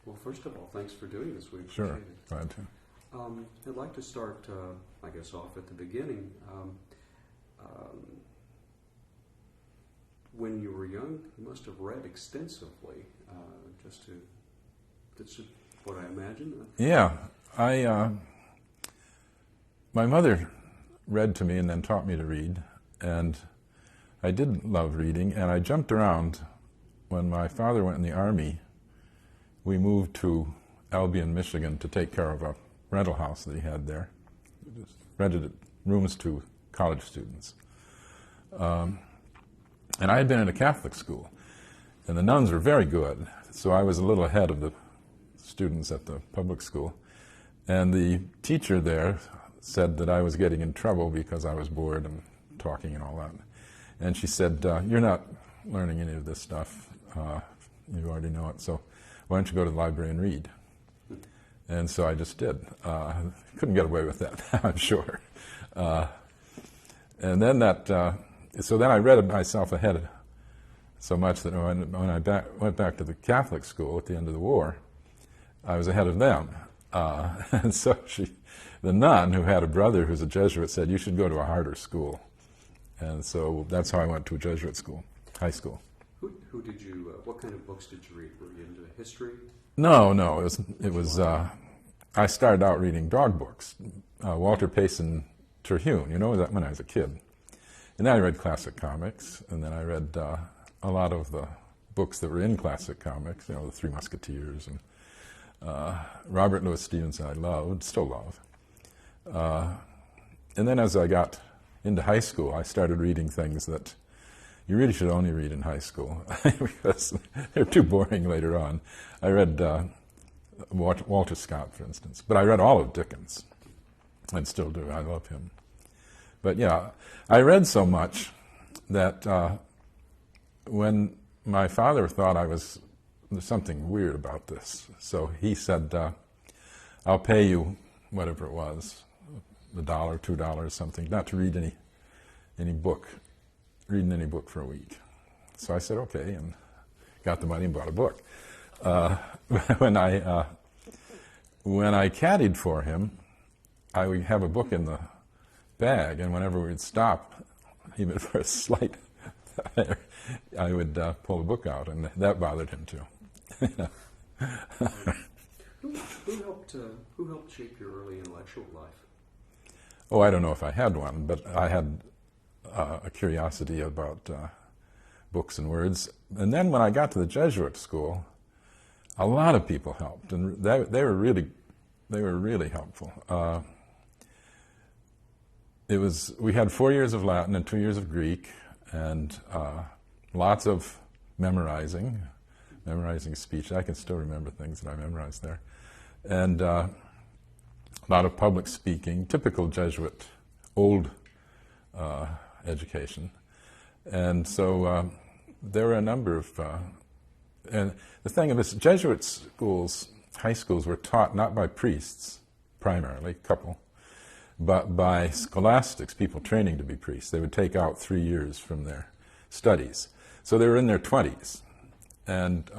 Well, first of all, thanks for doing this. We Sure, appreciate it. glad to. I'd like to start, I guess, off at the beginning. When you were young, you must have read extensively, that's what I imagine. Yeah, my mother read to me and then taught me to read, and I did love reading, and I jumped around. When my father went in the Army, we moved to Albion, Michigan to take care of a rental house that he had there. He just rented rooms to college students. And I had been in a Catholic school, and the nuns were very good, so I was a little ahead of the students at the public school. And the teacher there said that I was getting in trouble because I was bored and talking and all that. And she said, "You're not learning any of this stuff. You already know it, so why don't you go to the library and read?" And so I just did. Couldn't get away with that, I'm sure. And then so then I read it myself ahead so much that when I went back to the Catholic school at the end of the war, I was ahead of them. And so the nun, who had a brother who's a Jesuit, said, "You should go to a harder school." And so that's how I went to a Jesuit school, high school. Who did you, what kind of books did you read? Were you into history? No, it was I started out reading dog books, Walter Payson Terhune, that when I was a kid. And then I read classic comics, and then I read a lot of the books that were in classic comics, The Three Musketeers, and Robert Louis Stevenson I loved, still love. And then as I got into high school, I started reading things that you really should only read in high school because they're too boring later on. I read Walter Scott, for instance, but I read all of Dickens, and still do. I love him. But yeah, I read so much that when my father thought there's something weird about this, so he said, "I'll pay you whatever it was, $1, $2, something, not to read any book, reading any book for a week." So I said, okay, and got the money and bought a book. When I caddied for him, I would have a book in the bag, and whenever we'd stop, even for a slight, I would pull the book out, and that bothered him too. Who helped shape your early intellectual life? Oh, I don't know if I had one, but I had a curiosity about books and words. And then when I got to the Jesuit school, a lot of people helped, and they were really helpful. We had 4 years of Latin and 2 years of Greek, and lots of memorizing speech. I can still remember things that I memorized there. And a lot of public speaking, typical Jesuit, old education. And so there were a number of, and the thing is, Jesuit schools, high schools, were taught not by priests, primarily, a couple, but by scholastics, people training to be priests. They would take out 3 years from their studies. So they were in their 20s, and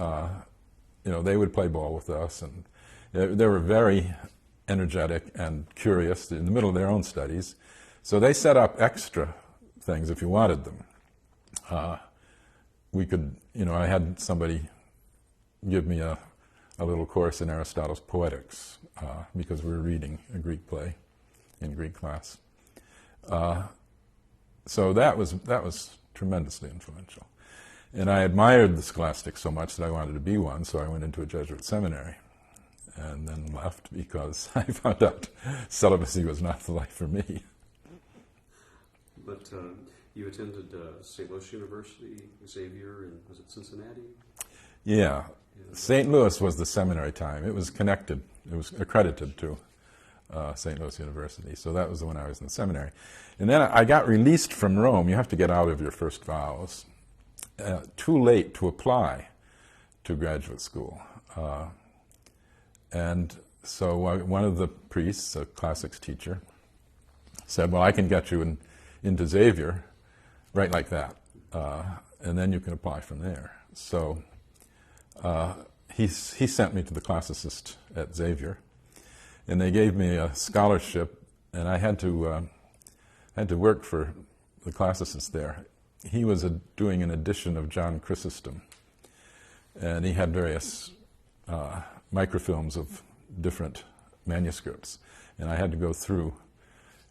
they would play ball with us, and they were very energetic and curious in the middle of their own studies. So they set up extra things if you wanted them. We could, I had somebody give me a little course in Aristotle's Poetics because we were reading a Greek play in Greek class. So that was tremendously influential. And I admired the scholastics so much that I wanted to be one, so I went into a Jesuit seminary and then left because I found out celibacy was not the life for me. But you attended St. Louis University, Xavier, and was it Cincinnati? Yeah. St. Louis was the seminary time. It was connected. It was accredited to St. Louis University. So that was the one I was in the seminary. And then I got released from Rome. You have to get out of your first vows. Too late to apply to graduate school. And so one of the priests, a classics teacher, said, well, I can get you into Xavier right like that. And then you can apply from there. So, he sent me to the classicist at Xavier, and they gave me a scholarship, and I had to work for the classicist there. He was doing an edition of John Chrysostom, and he had various microfilms of different manuscripts, and I had to go through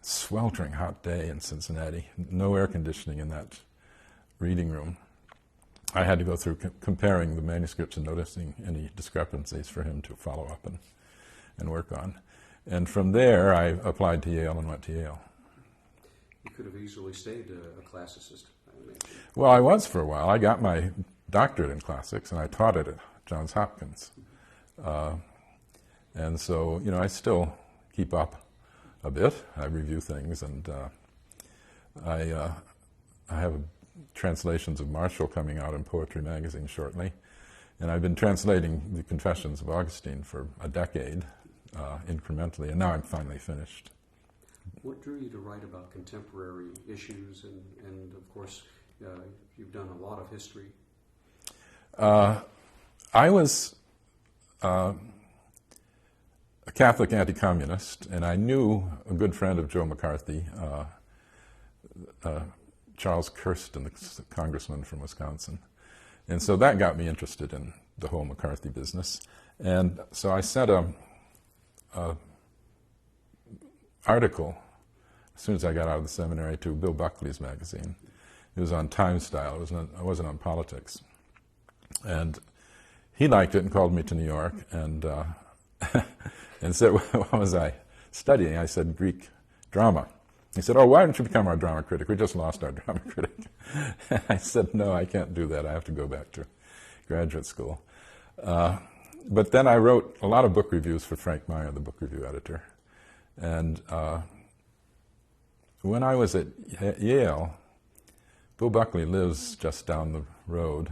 a sweltering hot day in Cincinnati, no air conditioning in that reading room. I had to go through comparing the manuscripts and noticing any discrepancies for him to follow up and work on. And from there, I applied to Yale and went to Yale. You could have easily stayed a classicist, I imagine. Well, I was for a while. I got my doctorate in classics, and I taught it at Johns Hopkins. And so, I still keep up a bit. I review things, and I have translations of Marshall coming out in Poetry Magazine shortly. And I've been translating the Confessions of Augustine for a decade, incrementally, and now I'm finally finished. What drew you to write about contemporary issues, and of course, you've done a lot of history? I was a Catholic anti-communist, and I knew a good friend of Joe McCarthy, Charles Kirsten, the congressman from Wisconsin. And so that got me interested in the whole McCarthy business. And so I sent a article as soon as I got out of the seminary to Bill Buckley's magazine. It was on time style. It wasn't on politics. And he liked it and called me to New York and and said, what was I studying? I said, Greek drama. He said, oh, why don't you become our drama critic? We just lost our drama critic. And I said, no, I can't do that. I have to go back to graduate school. But then I wrote a lot of book reviews for Frank Meyer, the book review editor. And when I was at Yale, Bill Buckley lives just down the road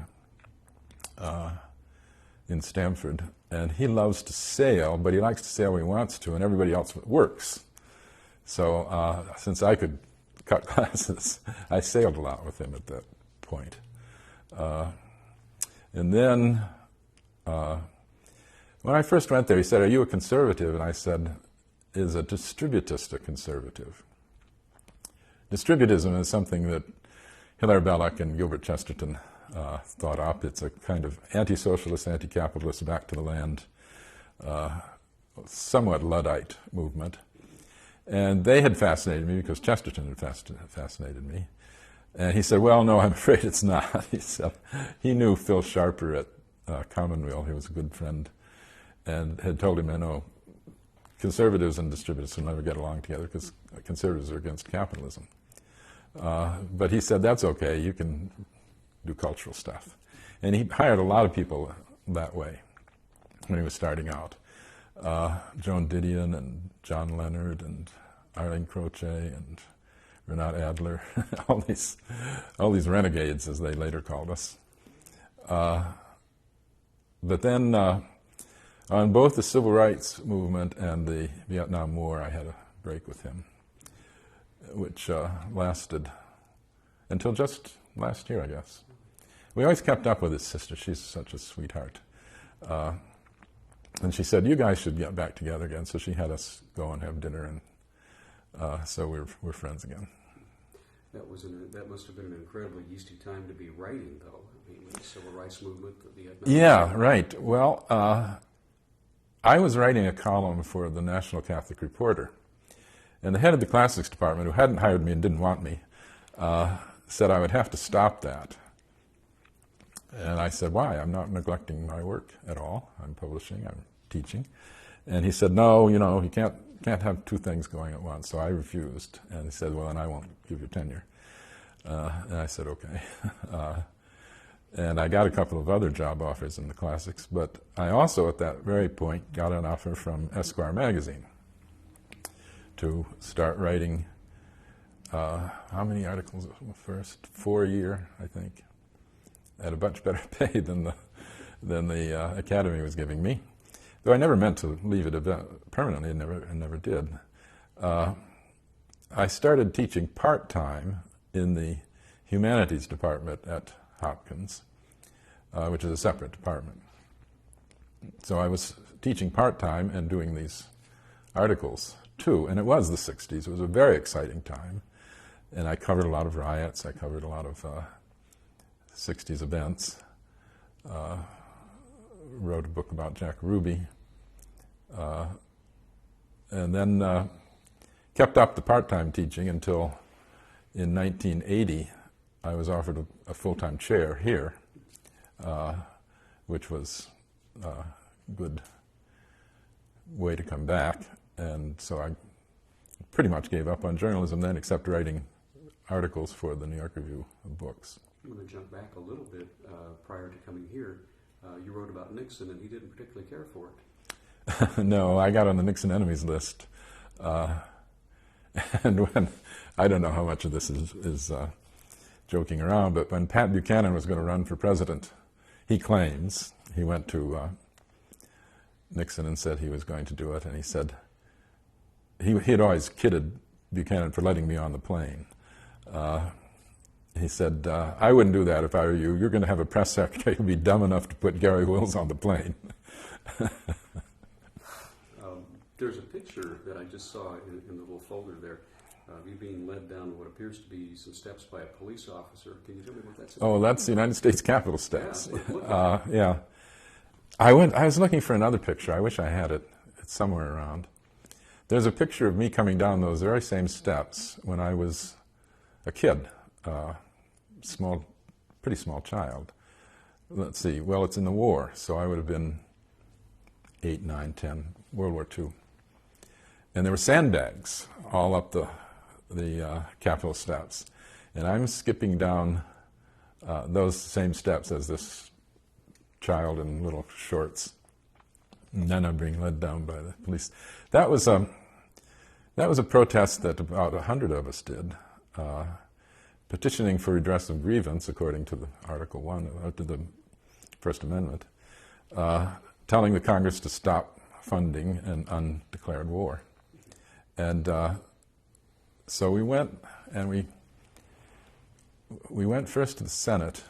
in Stamford, and he loves to sail, but he likes to sail when he wants to, and everybody else works. So since I could cut classes, I sailed a lot with him at that point. And then when I first went there, he said, are you a conservative? And I said, is a distributist a conservative? Distributism is something that Hilaire Belloc and Gilbert Chesterton thought up. It's a kind of anti-socialist, anti-capitalist, back to the land, somewhat Luddite movement. And they had fascinated me because Chesterton had fascinated me. And he said, well, no, I'm afraid it's not. He said he knew Phil Sharper at Commonweal. He was a good friend, and had told him, conservatives and distributists will never get along together because conservatives are against capitalism. But he said, that's okay, you can do cultural stuff. And he hired a lot of people that way when he was starting out. Joan Didion and John Leonard and Arlene Croce and Renat Adler, all these renegades, as they later called us. But then on both the civil rights movement and the Vietnam War, I had a break with him, which lasted until just last year, I guess. We always kept up with his sister. She's such a sweetheart. And she said, you guys should get back together again. So she had us go and have dinner, and so we're friends again. That must have been an incredibly easy time to be writing, though. I mean, the civil rights movement, the Vietnam. Yeah, right. Well, I was writing a column for the National Catholic Reporter, and the head of the classics department, who hadn't hired me and didn't want me, said I would have to stop that. And I said, why? I'm not neglecting my work at all. I'm publishing, I'm teaching. And he said, no, you can't have two things going at once. So I refused. And he said, well, then I won't give you tenure. And I said, okay. And I got a couple of other job offers in the classics, but I also, at that very point, got an offer from Esquire magazine to start writing, how many articles first? 4 a year, I think, at a much better pay than the Academy was giving me. Though I never meant to leave it permanently, I never did. I started teaching part-time in the humanities department at Hopkins, which is a separate department. So I was teaching part-time and doing these articles too, and it was the 60s. It was a very exciting time, and I covered a lot of riots. I covered a lot of 60s events. Wrote a book about Jack Ruby, and then kept up the part-time teaching until in 1980 I was offered a full-time chair here, which was a good way to come back. And so I pretty much gave up on journalism then, except writing articles for the New York Review of Books. I'm going to jump back a little bit. Prior to coming here, you wrote about Nixon, and he didn't particularly care for it. No, I got on the Nixon enemies list. And when, I don't know how much of this is joking around, but when Pat Buchanan was going to run for president, he claims, he went to Nixon and said he was going to do it, and he said, he had always kidded Buchanan for letting me on the plane. He said, I wouldn't do that if I were you. You're going to have a press secretary who'd be dumb enough to put Garry Wills on the plane. There's a picture that I just saw in the little folder there of you being led down what appears to be some steps by a police officer. Can you tell me what that's about? Oh, that's the United States Capitol steps. Yeah. Yeah. I was looking for another picture. I wish I had it. It's somewhere around. There's a picture of me coming down those very same steps when I was a kid, pretty small child. Let's see, well, it's in the war, so I would have been 8, 9, 10, World War II. And there were sandbags all up the Capitol steps. And I'm skipping down those same steps as this child in little shorts. And then I'm being led down by the police. That was a protest that about 100 of us did, petitioning for redress of grievance, according to the Article 1, to the First Amendment, telling the Congress to stop funding an undeclared war. And so we went, and we went first to the Senate,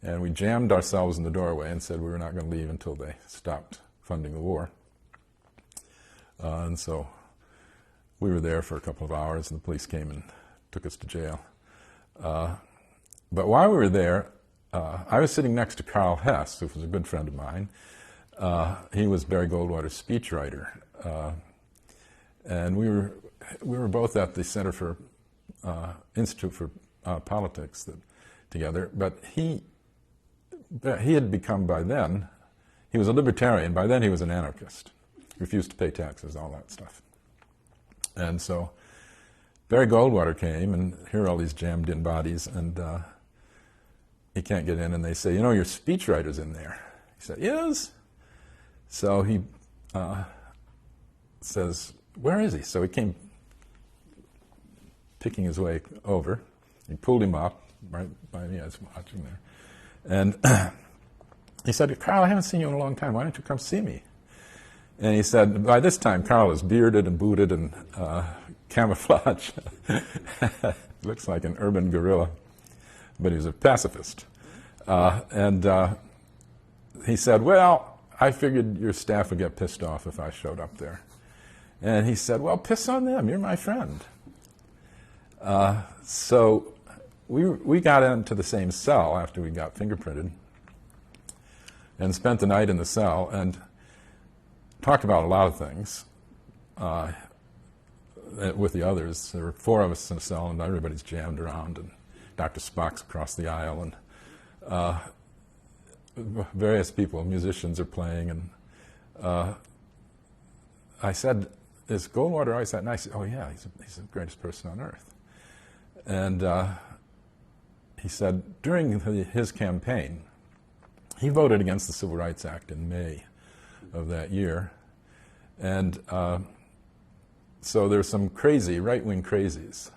and we jammed ourselves in the doorway and said we were not going to leave until they stopped funding the war. And so we were there for a couple of hours, and the police came and took us to jail. But while we were there, I was sitting next to Carl Hess, who was a good friend of mine. He was Barry Goldwater's speechwriter. And we were both at the Center for Institute for Politics together, but he had become by then, he was a libertarian. By then he was an anarchist, refused to pay taxes, all that stuff. And so Barry Goldwater came, and here are all these jammed in bodies, and he can't get in, and they say, you know, your speechwriter's in there. He said, yes. So he says, where is he? So he came picking his way over. He pulled him up right by me. I was watching there. And he said, Carl, I haven't seen you in a long time. Why don't you come see me? And he said, by this time, Carl is bearded and booted and camouflage. Looks like an urban guerrilla, but he was a pacifist. And he said, well, I figured your staff would get pissed off if I showed up there. And he said, well, piss on them. You're my friend. So we got into the same cell after we got fingerprinted and spent the night in the cell and talked about a lot of things with the others. There were 4 of us in a cell, and everybody's jammed around, and Dr. Spock's across the aisle, and various people, musicians are playing, and I said, is Goldwater always that nice? Oh yeah, he's the greatest person on earth. And he said, during his campaign, he voted against the Civil Rights Act in May of that year. And so there's some crazy, right-wing crazies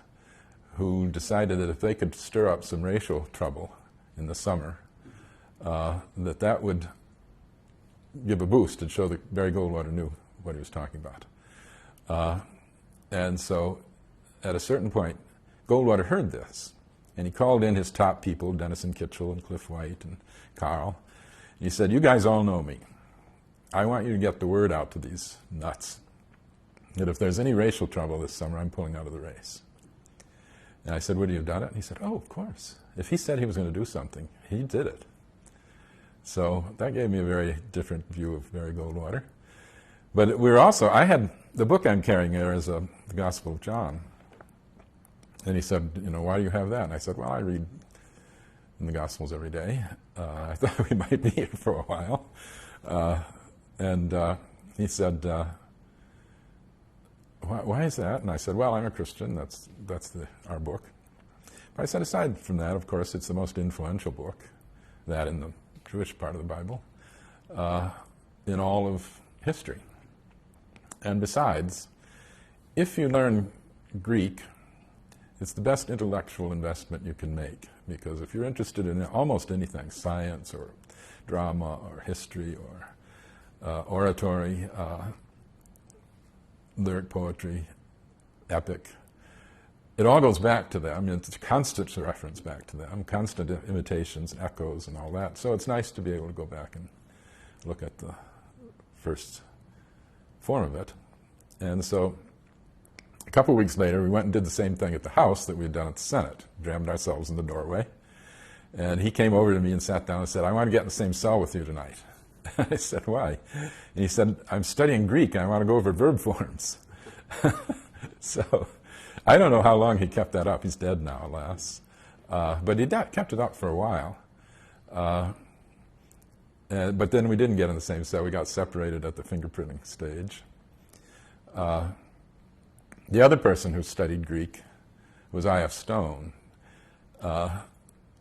who decided that if they could stir up some racial trouble in the summer, that would give a boost and show that Barry Goldwater knew what he was talking about. And so at a certain point, Goldwater heard this, and he called in his top people, Denison Kitchell and Cliff White and Carl. And he said, you guys all know me. I want you to get the word out to these nuts that if there's any racial trouble this summer, I'm pulling out of the race. And I said, would you have done it? And he said, oh, of course. If he said he was going to do something, he did it. So that gave me a very different view of Barry Goldwater. But we were also, I had, the book I'm carrying here is the Gospel of John. And he said, you know, why do you have that? And I said, well, I read in the Gospels every day. I thought we might be here for a while. And he said, why is that? And I said, well, I'm a Christian. That's our book. But I said, aside from that, of course, it's the most influential book, that in the Jewish part of the Bible, in all of history. And besides, if you learn Greek, it's the best intellectual investment you can make, because if you're interested in almost anything, science or drama or history or oratory, lyric poetry, epic, it all goes back to them. I mean, it's a constant reference back to them, constant imitations, echoes, and all that. So it's nice to be able to go back and look at the first form of it. And so a couple of weeks later, we went and did the same thing at the House that we had done at the Senate, jammed ourselves in the doorway. And he came over to me and sat down and said, I want to get in the same cell with you tonight. I said, why? And he said, I'm studying Greek and I want to go over verb forms. So I don't know how long he kept that up. He's dead now, alas. But he kept it up for a while. But then we didn't get in the same cell. We got separated at the fingerprinting stage. The other person who studied Greek was I.F. Stone. I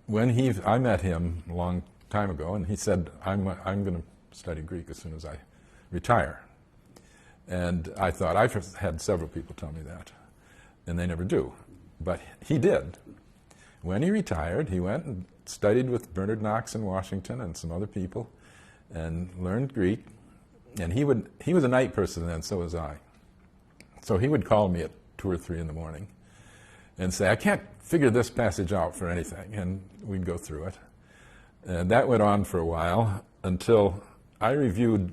met him a long time ago, and he said, I'm going to study Greek as soon as I retire. And I thought, I've had several people tell me that, and they never do. But he did. When he retired, he went and studied with Bernard Knox in Washington and some other people, and learned Greek. And he was a night person then, so was I. So he would call me at 2 or 3 in the morning and say, I can't figure this passage out for anything, and we'd go through it. And that went on for a while until I reviewed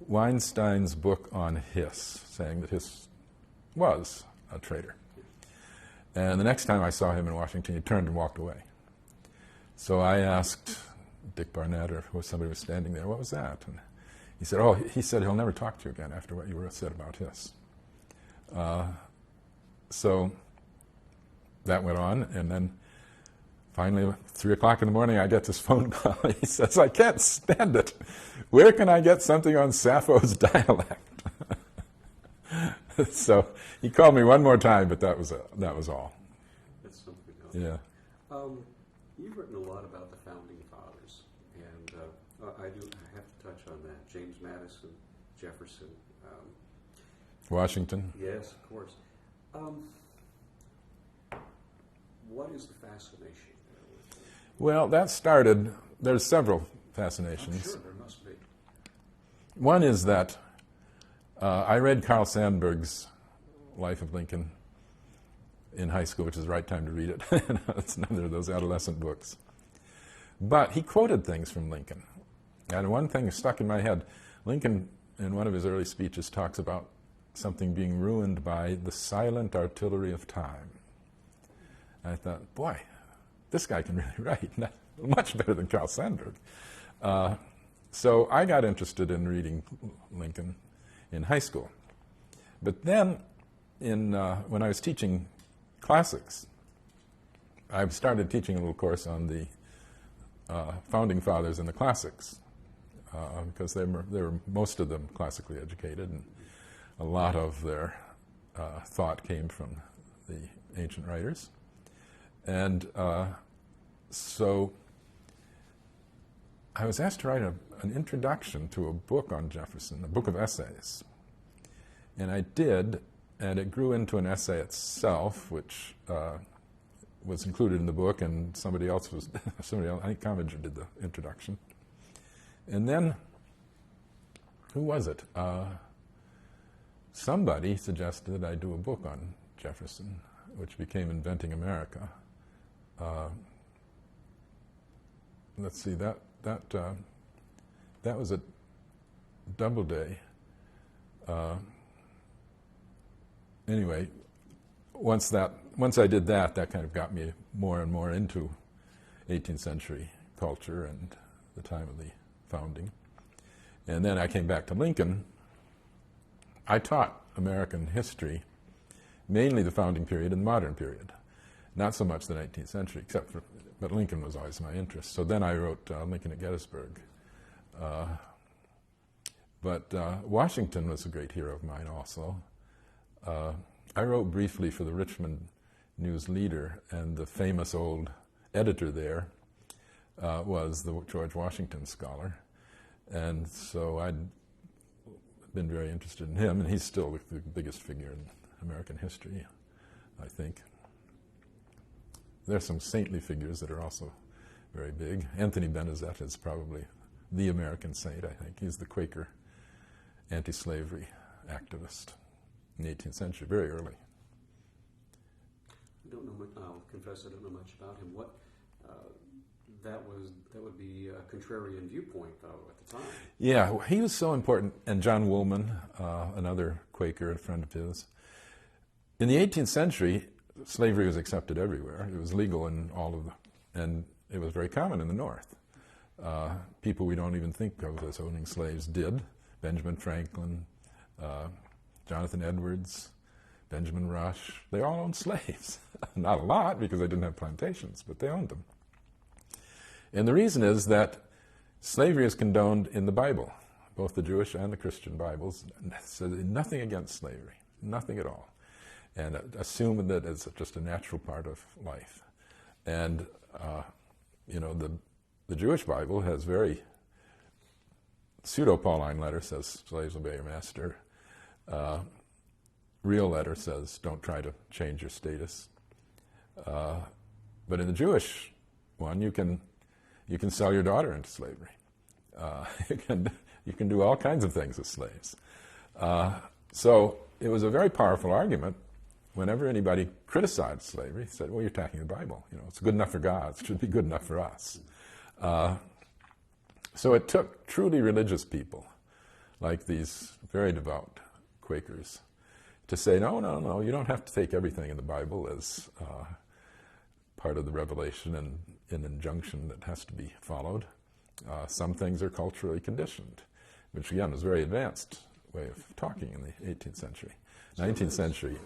Weinstein's book on Hiss, saying that Hiss was a traitor. And the next time I saw him in Washington, he turned and walked away. So I asked Dick Barnett, or somebody was standing there, what was that? And he said, he'll never talk to you again after what you said about Hiss. So that went on, and then finally, 3 o'clock in the morning, I get this phone call. He says, I can't stand it. Where can I get something on Sappho's dialect? So he called me one more time, but that was all. That's something else. Yeah. You've written a lot about the Founding Fathers, and I have to touch on that. James Madison, Jefferson. Washington? Yes, of course. What is the fascination there with them? Well, that started, there's several fascinations. I'm sure there must be. One is that I read Carl Sandburg's Life of Lincoln in high school, which is the right time to read it. It's another of those adolescent books. But he quoted things from Lincoln. And one thing stuck in my head. Lincoln, in one of his early speeches, talks about something being ruined by the silent artillery of time. And I thought, boy, this guy can really write. Much better than Carl Sandburg. So I got interested in reading Lincoln in high school. But then, when I was teaching classics, I started teaching a little course on the Founding Fathers and the classics, because they were most of them classically educated, and a lot of their thought came from the ancient writers. And so I was asked to write an introduction to a book on Jefferson, a book of essays. And I did, and it grew into an essay itself, which was included in the book, and somebody else, I think Commager did the introduction. And then, who was it? Somebody suggested I do a book on Jefferson, which became Inventing America. Let's see, that was at Doubleday. Anyway, once I did that, that kind of got me more and more into 18th century culture and the time of the founding. And then I came back to Lincoln. I taught American history, mainly the founding period and the modern period, not so much the 19th century, but Lincoln was always my interest. So then I wrote Lincoln at Gettysburg. But Washington was a great hero of mine also. I wrote briefly for the Richmond News Leader, and the famous old editor there was the George Washington scholar. And so I'd been very interested in him, and he's still the biggest figure in American history, I think. There's some saintly figures that are also very big. Anthony Benezet is probably the American saint, I think. He's the Quaker anti-slavery activist in the 18th century, very early. I don't know much, I'll confess I don't know much about him. That would be a contrarian viewpoint, though, at the time. Yeah, he was so important. And John Woolman, another Quaker, a friend of his. In the 18th century, slavery was accepted everywhere. It was legal in and it was very common in the North. People we don't even think of as owning slaves did. Benjamin Franklin, Jonathan Edwards, Benjamin Rush, they all owned slaves. Not a lot, because they didn't have plantations, but they owned them. And the reason is that slavery is condoned in the Bible, both the Jewish and the Christian Bibles. So nothing against slavery, nothing at all. And assume that it's just a natural part of life. And, the Jewish Bible has very pseudo-Pauline letter says, slaves obey your master. Real letter says, don't try to change your status. But in the Jewish one, you can sell your daughter into slavery. You can do all kinds of things as slaves. So it was a very powerful argument. Whenever anybody criticized slavery, said, well, you're attacking the Bible. It's good enough for God. It should be good enough for us. So it took truly religious people, like these very devout Quakers, to say, no, you don't have to take everything in the Bible as part of the revelation and an injunction that has to be followed. Some things are culturally conditioned, which again was a very advanced way of talking in the 18th century. 19th century,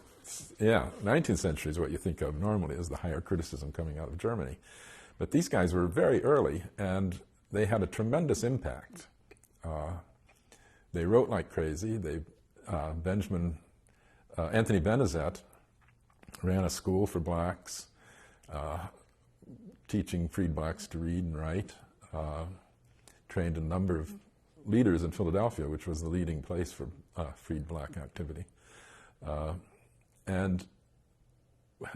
19th century is what you think of normally as the higher criticism coming out of Germany. But these guys were very early, and they had a tremendous impact. They wrote like crazy. Anthony Benezet ran a school for blacks, teaching freed blacks to read and write, trained a number of leaders in Philadelphia, which was the leading place for freed black activity, and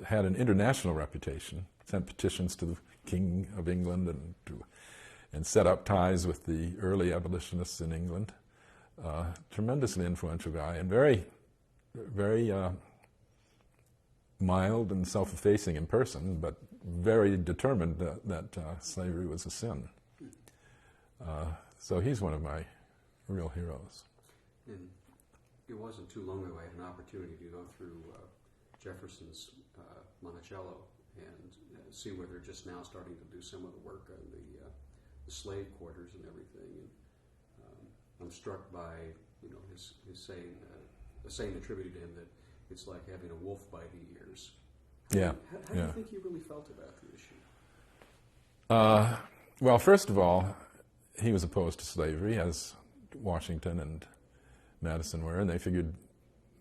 had an international reputation, sent petitions to the King of England and set up ties with the early abolitionists in England. Tremendously influential guy, and very, very mild and self-effacing in person, but very determined that slavery was a sin. So he's one of my real heroes. And it wasn't too long ago I had an opportunity to go through Jefferson's Monticello and see where they're just now starting to do some of the work on the slave quarters and everything. And I'm struck by his saying, a saying attributed to him that it's like having a wolf by the ears. Yeah. How do you think he really felt about the issue? Well, first of all, he was opposed to slavery, as Washington and Madison were, and they figured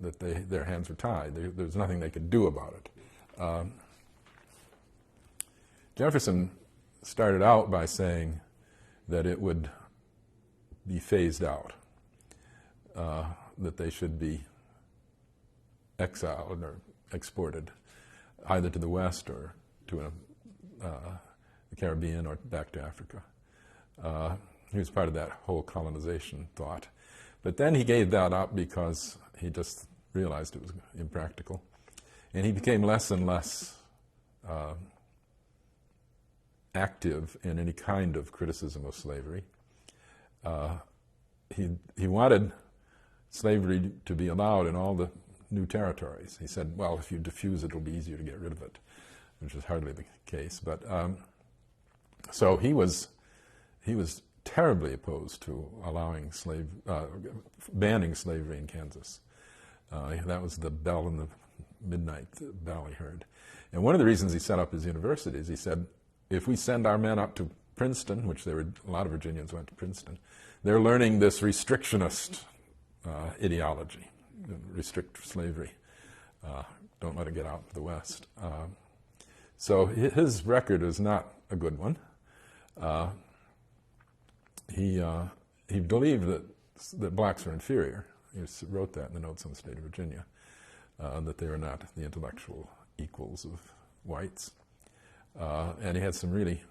that their hands were tied. There's nothing they could do about it. Jefferson started out by saying that it would be phased out, that they should be exiled or exported either to the West or to the Caribbean or back to Africa. He was part of that whole colonization thought. But then he gave that up because he just realized it was impractical. And he became less and less active in any kind of criticism of slavery. he wanted slavery to be allowed in all the new territories. He said, well, if you diffuse it, it'll be easier to get rid of it, which is hardly the case. But so he was terribly opposed to banning slavery in Kansas. That was the bell in the midnight bell he heard. And one of the reasons he set up his universities, he said, if we send our men up to Princeton, which a lot of Virginians went to Princeton, they're learning this restrictionist ideology, restrict slavery, don't let it get out of the West. So his record is not a good one. He believed that blacks were inferior. He wrote that in the Notes on the State of Virginia, that they were not the intellectual equals of whites. And he had some really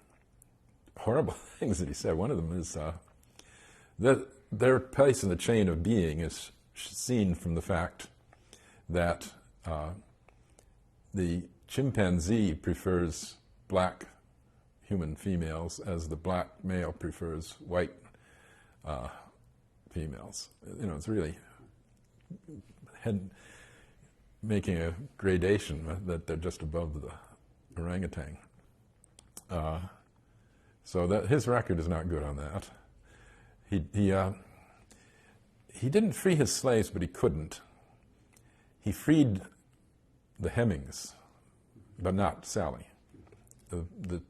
horrible things that he said. One of them is that their place in the chain of being is seen from the fact that the chimpanzee prefers black human females as the black male prefers white females. You know, it's really making a gradation that they're just above the orangutan. So that his record is not good on that. He didn't free his slaves, but he couldn't. He freed the Hemmings, but not Sally, the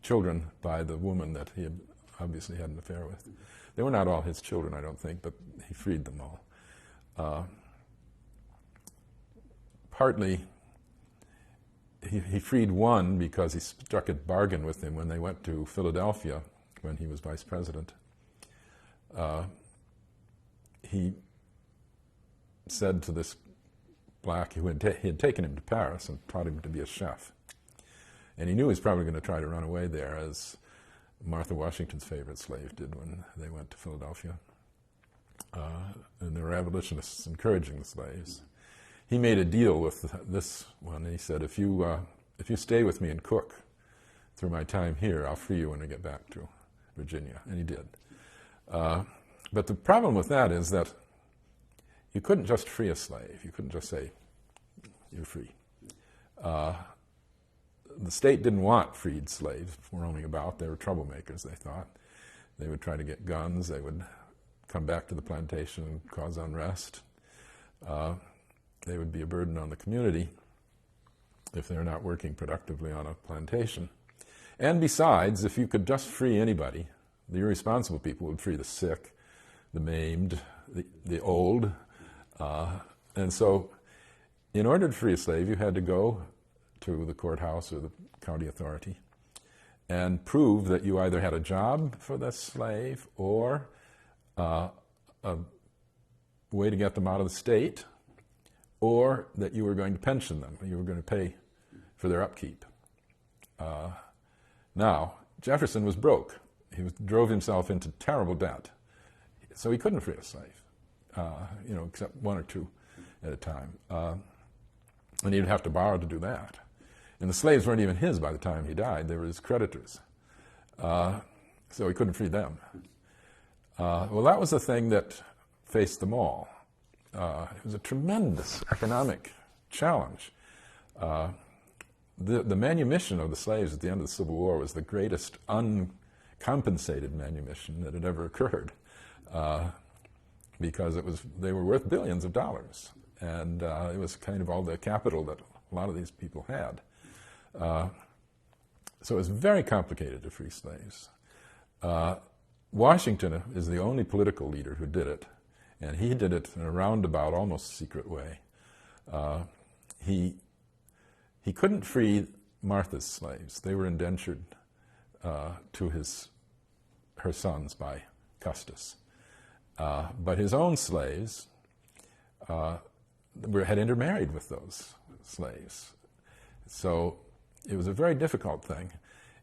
children by the woman that he had obviously had an affair with. They were not all his children, I don't think, but he freed them all. Partly, he freed one because he struck a bargain with him when they went to Philadelphia when he was vice president. He said to this black who he had taken him to Paris and taught him to be a chef. And he knew he was probably going to try to run away there, as Martha Washington's favorite slave did when they went to Philadelphia. And there were abolitionists encouraging the slaves. He made a deal with this one. He said, if you stay with me and cook through my time here, I'll free you when I get back to Virginia. And he did. But the problem with that is that you couldn't just free a slave. You couldn't just say, you're free. The state didn't want freed slaves roaming about. They were troublemakers, they thought. They would try to get guns. They would come back to the plantation and cause unrest. They would be a burden on the community if they're not working productively on a plantation. And besides, if you could just free anybody, the irresponsible people would free the sick, the maimed, the old. And so in order to free a slave, you had to go to the courthouse or the county authority and prove that you either had a job for the slave or a way to get them out of the state, or that you were going to pension them, you were going to pay for their upkeep. Now, Jefferson was broke. He drove himself into terrible debt, so he couldn't free a slave, except one or two at a time. And he'd have to borrow to do that. And the slaves weren't even his by the time he died. They were his creditors. So he couldn't free them. Well, that was the thing that faced them all. It was a tremendous economic challenge. The manumission of the slaves at the end of the Civil War was the greatest uncompensated manumission that had ever occurred, because they were worth billions of dollars, and it was kind of all the capital that a lot of these people had. So it was very complicated to free slaves. Washington is the only political leader who did it, and he did it in a roundabout, almost secret way. He couldn't free Martha's slaves. They were indentured to her sons by Custis. But his own slaves had intermarried with those slaves. So it was a very difficult thing,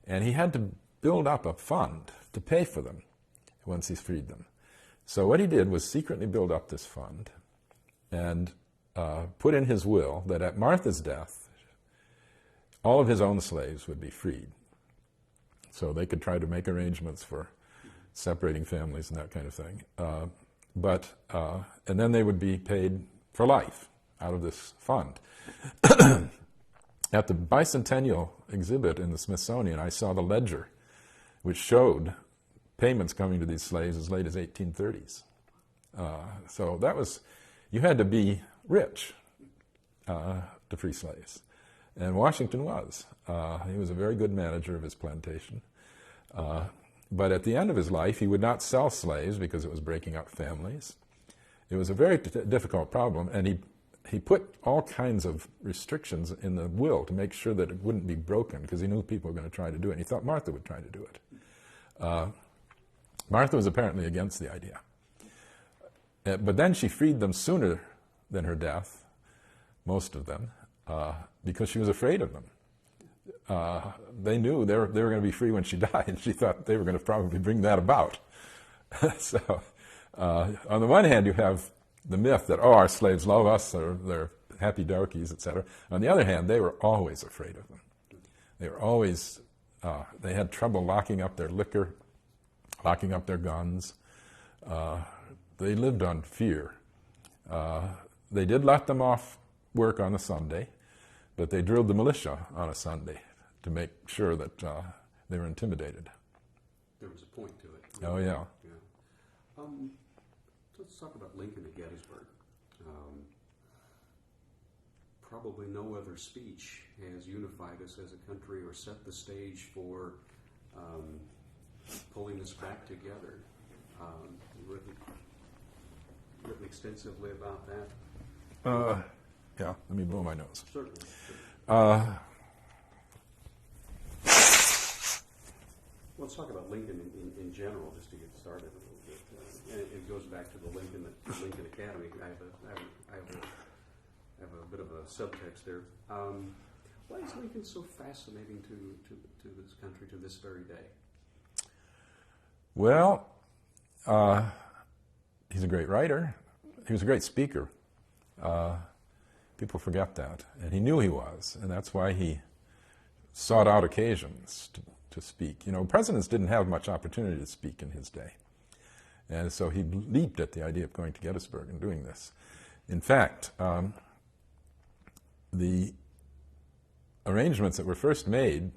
and he had to build up a fund to pay for them once he freed them. So what he did was secretly build up this fund and put in his will that at Martha's death, all of his own slaves would be freed. So they could try to make arrangements for separating families and that kind of thing. And then they would be paid for life out of this fund. At the bicentennial exhibit in the Smithsonian, I saw the ledger, which showed payments coming to these slaves as late as 1830s. So that was, you had to be rich to free slaves. And Washington was. He was a very good manager of his plantation. But at the end of his life, he would not sell slaves because it was breaking up families. It was a very difficult problem, and he put all kinds of restrictions in the will to make sure that it wouldn't be broken, because he knew people were going to try to do it, and he thought Martha would try to do it. Martha was apparently against the idea. But then she freed them sooner than her death, most of them, because she was afraid of them. They knew they were going to be free when she died, and she thought they were going to probably bring that about. So, on the one hand, you have the myth that, oh, our slaves love us, or they're happy darkies, etc. On the other hand, they were always afraid of them. They were always, they had trouble locking up their liquor, locking up their guns. They lived on fear. They did let them off work on a Sunday, but they drilled the militia on a Sunday to make sure that they were intimidated. There was a point to it. Oh, yeah. Let's talk about Lincoln at Gettysburg. Probably no other speech has unified us as a country or set the stage for pulling us back together. Written extensively about that. Yeah, let me blow my nose. Certainly. Let's talk about Lincoln in general, just to get started a little bit. And it goes back to the Lincoln Academy. I have a bit of a subtext there. Why is Lincoln so fascinating to this country to this very day? Well, he's a great writer. He was a great speaker. People forget that. And he knew he was, and that's why he sought out occasions to speak. You know, presidents didn't have much opportunity to speak in his day. And so he leaped at the idea of going to Gettysburg and doing this. In fact, the arrangements that were first made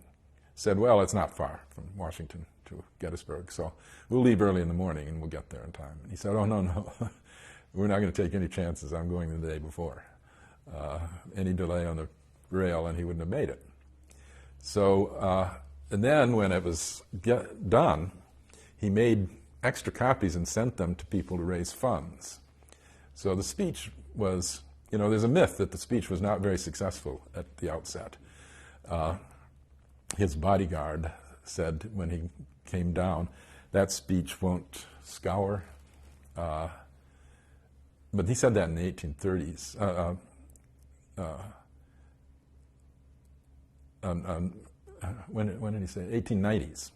said, well, it's not far from Washington to Gettysburg, so we'll leave early in the morning and we'll get there in time. And he said, oh, no, we're not going to take any chances. I'm going the day before. Any delay on the rail and he wouldn't have made it. So, and then when it was done, he made extra copies and sent them to people to raise funds. So the speech was, you know, there's a myth that the speech was not very successful at the outset. His bodyguard said when he came down, that speech won't scour. But he said that in the 1830s. When did he say it? 1890s.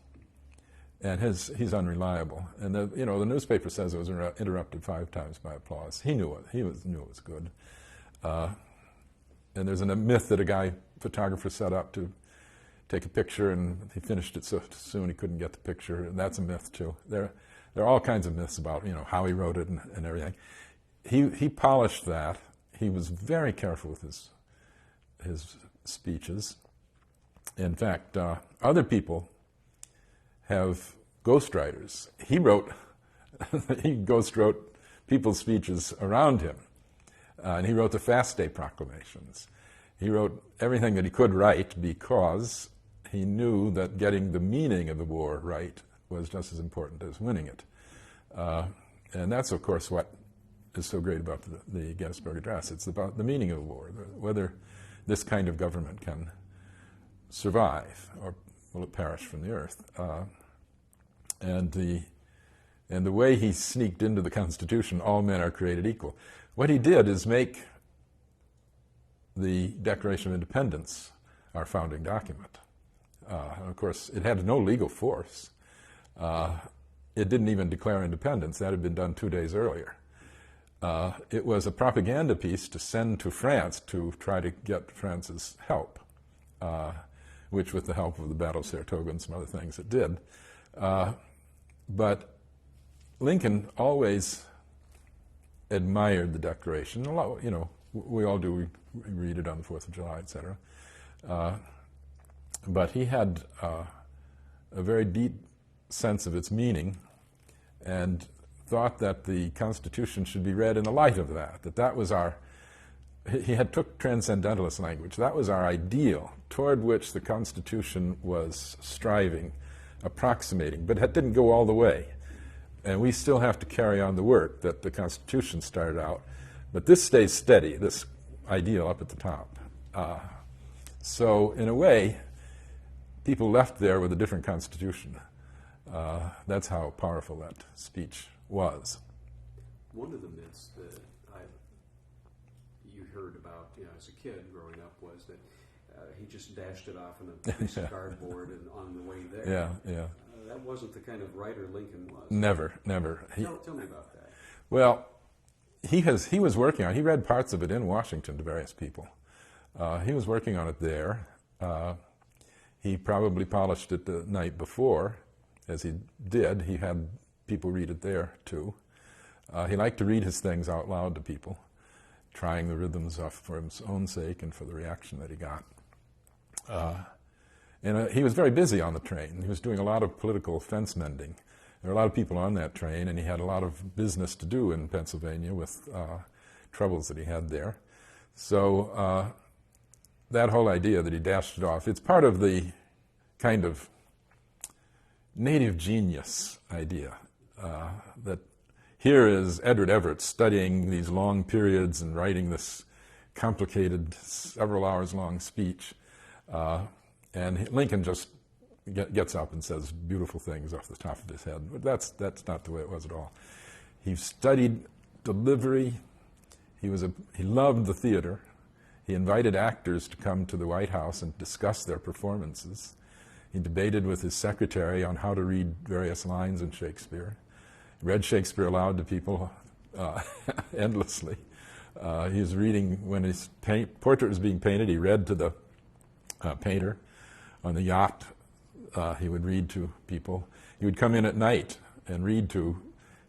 And he's unreliable. And the newspaper says it was interrupted 5 times by applause. He knew it. Knew it was good. And there's a myth that a photographer set up to take a picture, and he finished it so soon he couldn't get the picture. And that's a myth too. There are all kinds of myths about how he wrote it and everything. He polished that. He was very careful with his speeches. In fact, other people have ghostwriters. He ghost wrote people's speeches around him. And he wrote the Fast Day Proclamations. He wrote everything that he could write because he knew that getting the meaning of the war right was just as important as winning it. And that's, of course, what is so great about the Gettysburg Address. It's about the meaning of the war, whether this kind of government can survive or will it perish from the earth. And the way he sneaked into the Constitution, all men are created equal. What he did is make the Declaration of Independence our founding document. And of course, it had no legal force. It didn't even declare independence. That had been done 2 days earlier. It was a propaganda piece to send to France to try to get France's help, which with the help of the Battle of Saratoga and some other things it did. But Lincoln always admired the Declaration. A lot, we all do. We read it on the 4th of July, etc. But he had a very deep sense of its meaning, and thought that the Constitution should be read in the light of that. That was our. He had took transcendentalist language. That was our ideal toward which the Constitution was striving, approximating, but it didn't go all the way. And we still have to carry on the work that the Constitution started out. But this stays steady, this ideal up at the top. So in a way, people left there with a different Constitution. That's how powerful that speech was. One of the myths that you heard about as a kid growing up was that he just dashed it off in a piece of cardboard and on the way there. Yeah. That wasn't the kind of writer Lincoln was. Never. Tell me about that. Well, he was working on it. He read parts of it in Washington to various people. He was working on it there. He probably polished it the night before. As he did, he had people read it there too. He liked to read his things out loud to people, trying the rhythms off for his own sake and for the reaction that he got. And he was very busy on the train. He was doing a lot of political fence mending. There were a lot of people on that train, and he had a lot of business to do in Pennsylvania with troubles that he had there. So that whole idea that he dashed it off, it's part of the kind of native genius idea that here is Edward Everett studying these long periods and writing this complicated, several hours long speech. And Lincoln just gets up and says beautiful things off the top of his head. But that's not the way it was at all. He studied delivery. He loved the theater. He invited actors to come to the White House and discuss their performances. He debated with his secretary on how to read various lines in Shakespeare. He read Shakespeare aloud to people endlessly. He was reading, when his portrait was being painted, he read to the painter. On the yacht, he would read to people. He would come in at night and read to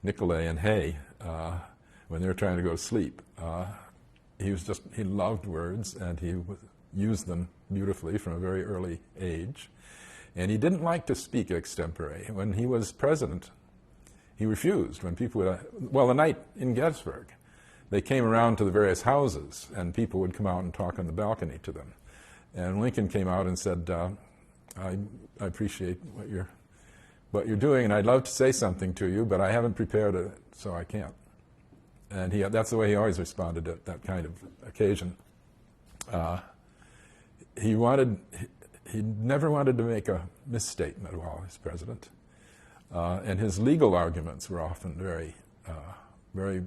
Nicolay and Hay when they were trying to go to sleep. He loved words, and he used them beautifully from a very early age. And he didn't like to speak extempore. When he was president, he refused. When people would, the night in Gettysburg, they came around to the various houses, and people would come out and talk on the balcony to them. And Lincoln came out and said, I appreciate what you're doing, and I'd love to say something to you, but I haven't prepared it, so I can't. And that's the way he always responded at that kind of occasion. He never wanted to make a misstatement while he was president. And his legal arguments were often very, very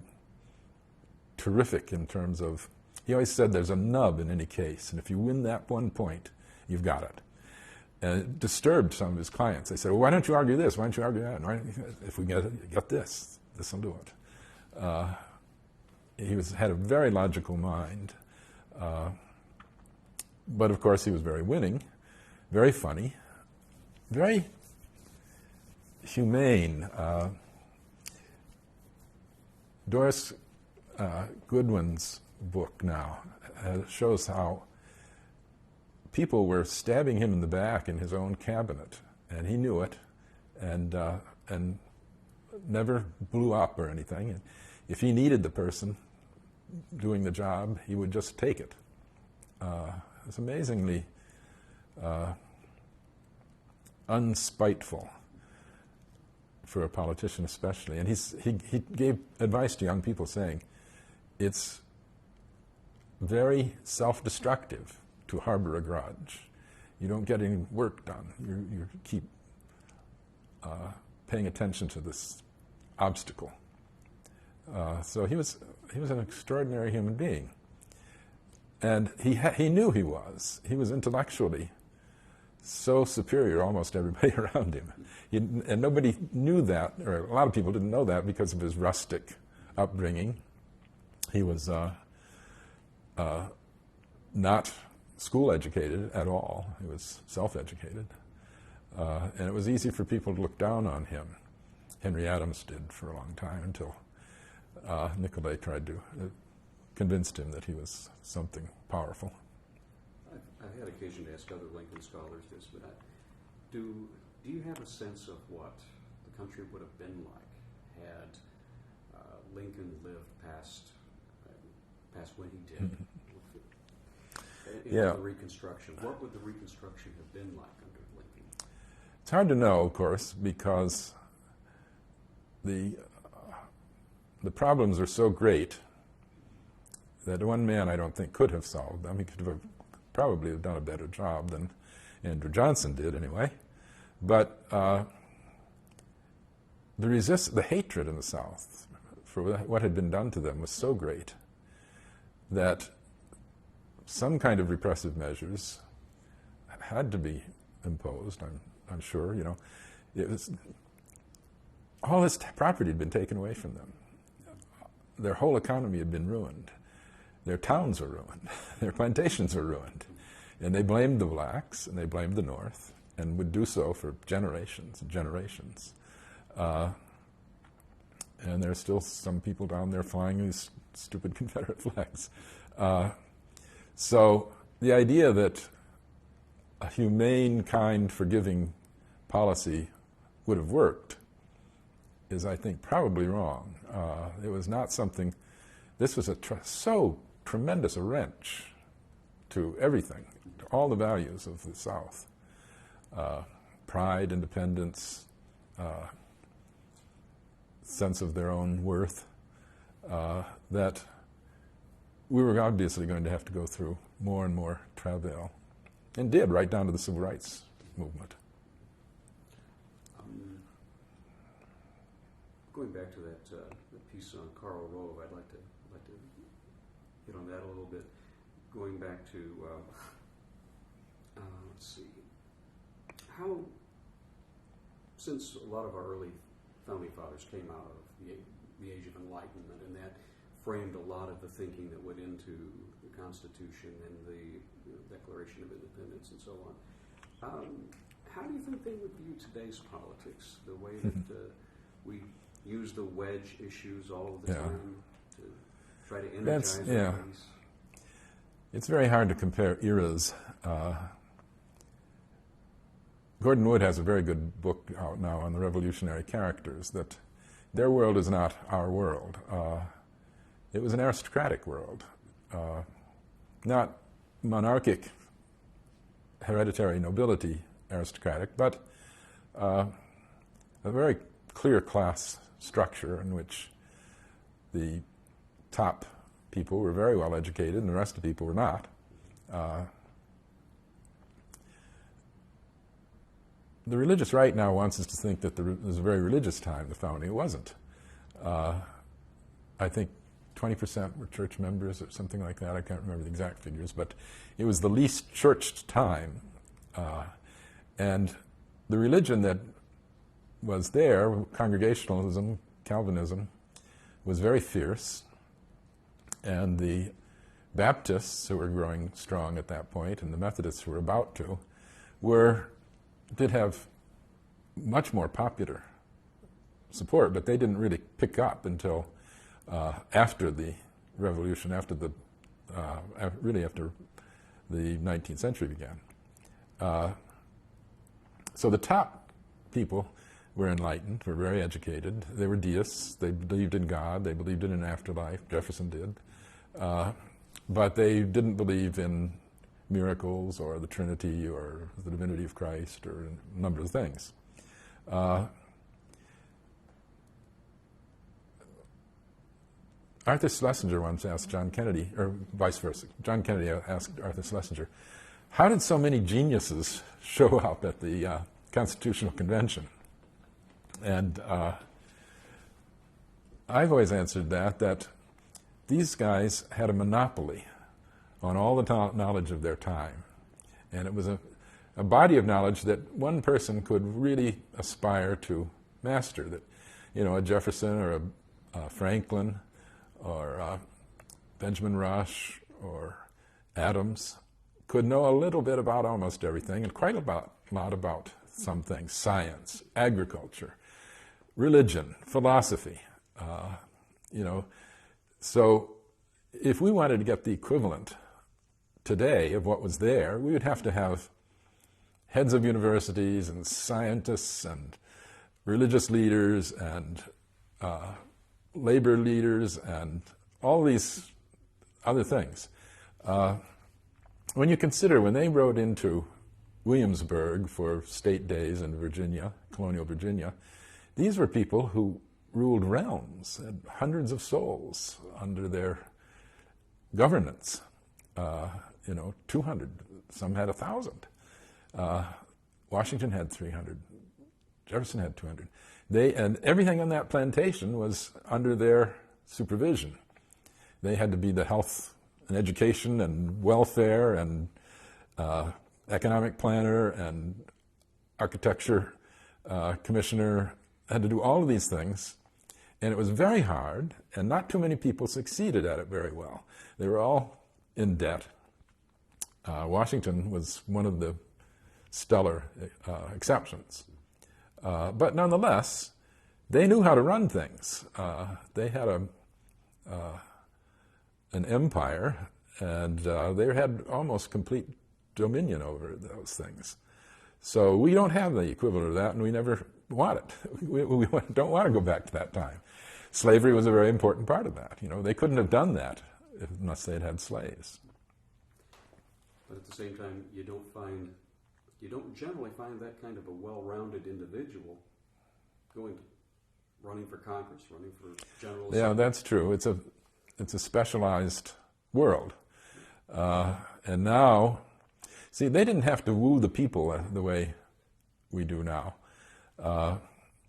terrific in terms of, he always said there's a nub in any case, and if you win that one point, you've got it. And it disturbed some of his clients. They said, well, why don't you argue this? Why don't you argue that? If we get this will do it. He had a very logical mind. But of course, he was very winning, very funny, very humane. Doris Goodwin's book now shows how people were stabbing him in the back in his own cabinet, and he knew it, and never blew up or anything. And if he needed the person doing the job, he would just take it. It's amazingly unspiteful for a politician, especially. And he gave advice to young people saying, it's very self-destructive to harbor a grudge. You don't get any work done. You keep paying attention to this obstacle. So he was an extraordinary human being, and he knew he was. He was intellectually so superior to almost everybody around him, and nobody knew that, or a lot of people didn't know that because of his rustic upbringing. He was not school-educated at all. He was self-educated. And it was easy for people to look down on him. Henry Adams did for a long time until Nicolay tried to convince him that he was something powerful. I've had occasion to ask other Lincoln scholars this, but do you have a sense of what the country would have been like had Lincoln lived past when he did? Yeah. The Reconstruction. What would the Reconstruction have been like under Lincoln? It's hard to know, of course, because the problems are so great that one man, I don't think, could have solved them. He could have probably have done a better job than Andrew Johnson did, anyway. But the hatred in the South for what had been done to them was so great that some kind of repressive measures had to be imposed. I'm sure. It was all this property had been taken away from them. Their whole economy had been ruined. Their towns were ruined. Their plantations were ruined. And they blamed the blacks, and they blamed the North, and would do so for generations and generations. And there's still some people down there flying these stupid Confederate flags. So the idea that a humane, kind, forgiving policy would have worked is, I think, probably wrong. It was not something. This was so tremendous a wrench to everything, to all the values of the South. Pride, independence, sense of their own worth, that we were obviously going to have to go through more and more travail, and did, right down to the Civil Rights movement. Going back to that piece on Karl Rove, I'd like to hit on that a little bit. Going back to let's see, how, since a lot of our early founding fathers came out of the Age of Enlightenment, and that framed a lot of the thinking that went into the Constitution and the Declaration of Independence and so on. How do you think they would view today's politics, the way that we use the wedge issues all of the time to try to energize parties? It's very hard to compare eras. Gordon Wood has a very good book out now on the revolutionary characters, that their world is not our world. It was an aristocratic world, not monarchic, hereditary nobility aristocratic, but a very clear class structure in which the top people were very well educated and the rest of the people were not. The religious right now wants us to think that it was a very religious time, the founding. It wasn't. I think 20% were church members or something like that. I can't remember the exact figures, but it was the least churched time. And the religion that was there, Congregationalism, Calvinism, was very fierce. And the Baptists, who were growing strong at that point, and the Methodists, who were about to, did have much more popular support, but they didn't really pick up until after the Revolution, after the 19th century began. So the top people were enlightened, were very educated. They were deists. They believed in God. They believed in an afterlife. Jefferson did. But they didn't believe in miracles or the Trinity or the divinity of Christ or a number of things. Arthur Schlesinger once asked John Kennedy, or vice versa. John Kennedy asked Arthur Schlesinger, how did so many geniuses show up at the Constitutional Convention? And I've always answered that these guys had a monopoly on all the knowledge of their time. And it was a body of knowledge that one person could really aspire to master, that, a Jefferson or a Franklin or Benjamin Rush or Adams could know a little bit about almost everything, and quite a lot about some things: science, agriculture, religion, philosophy, you know. So if we wanted to get the equivalent today of what was there, we would have to have heads of universities and scientists and religious leaders and labor leaders and all these other things. When you consider when they rode into Williamsburg for state days in Virginia, colonial Virginia, these were people who ruled realms, had hundreds of souls under their governance. 200, some had 1,000. Washington had 300. Jefferson had 200. And everything on that plantation was under their supervision. They had to be the health and education and welfare and economic planner and architecture commissioner, had to do all of these things. And it was very hard, and not too many people succeeded at it very well. They were all in debt. Washington was one of the stellar exceptions. But nonetheless, they knew how to run things. They had an empire, and they had almost complete dominion over those things. So we don't have the equivalent of that, and we never want it. We don't want to go back to that time. Slavery was a very important part of that. They couldn't have done that unless they had had slaves. But at the same time, you don't generally find that kind of a well-rounded individual running for Congress, running for general assembly. Yeah, that's true. It's a specialized world. And now, see, they didn't have to woo the people the way we do now.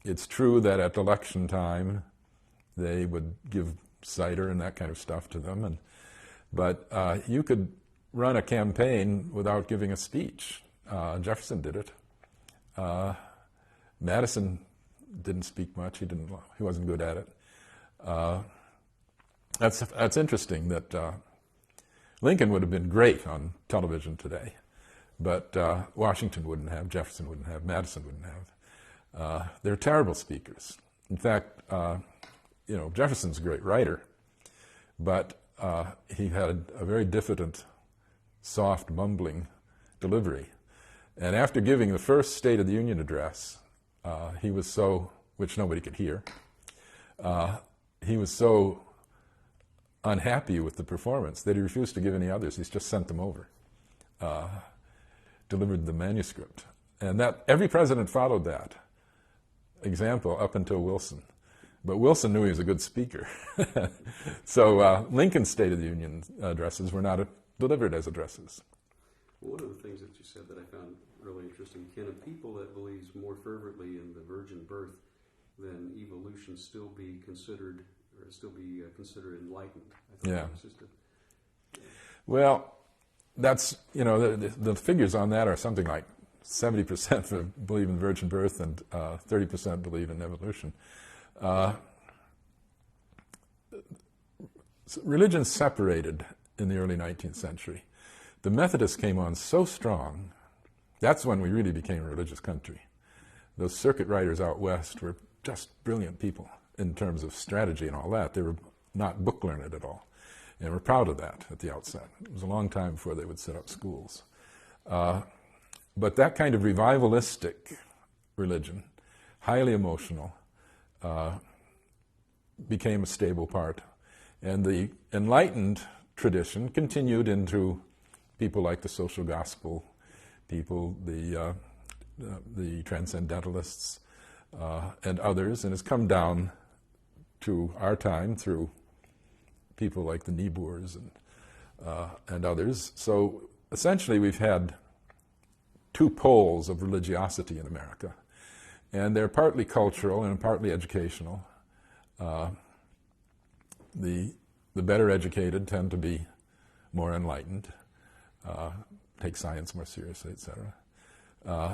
It's true that at election time, they would give cider and that kind of stuff to them. But you could run a campaign without giving a speech. Jefferson did it. Madison didn't speak much. He wasn't good at it. That's interesting that Lincoln would have been great on television today, but Washington wouldn't have, Jefferson wouldn't have, Madison wouldn't have. They're terrible speakers. In fact, Jefferson's a great writer, but he had a very diffident, soft, mumbling delivery. And after giving the first State of the Union address, he was so, which nobody could hear, he was so unhappy with the performance that he refused to give any others. He's just sent them over, delivered the manuscript. And that every president followed that example up until Wilson. But Wilson knew he was a good speaker. So Lincoln's State of the Union addresses were not delivered as addresses. Well, one of the things that you said that I found really interesting, can a people that believes more fervently in the virgin birth than evolution still be considered enlightened? Yeah. Well, that's, the figures on that are something like 70% believe in virgin birth and 30% believe in evolution. Religion separated in the early 19th century. The Methodists came on so strong, that's when we really became a religious country. Those circuit riders out west were just brilliant people in terms of strategy and all that. They were not book learned at all. And we're proud of that at the outset. It was a long time before they would set up schools. But that kind of revivalistic religion, highly emotional, became a stable part. And the enlightened tradition continued into people like the social gospel people, the transcendentalists, and others, and has come down to our time through people like the Niebuhrs and others. So essentially we've had two poles of religiosity in America, and they're partly cultural and partly educational. The better educated tend to be more enlightened, take science more seriously, etc.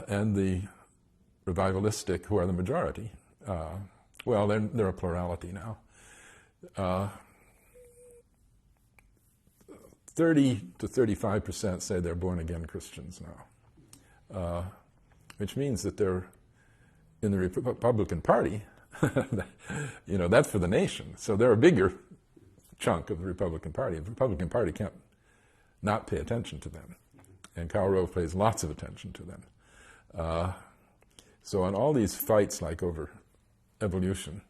And the revivalistic, who are the majority, well, they're a plurality now. 30 to 35% say they're born-again Christians now, which means that they're in the Republican Party. That's for the nation. So they're a bigger chunk of the Republican Party. The Republican Party can't not pay attention to them. And Karl Rove pays lots of attention to them. So on all these fights like over evolution,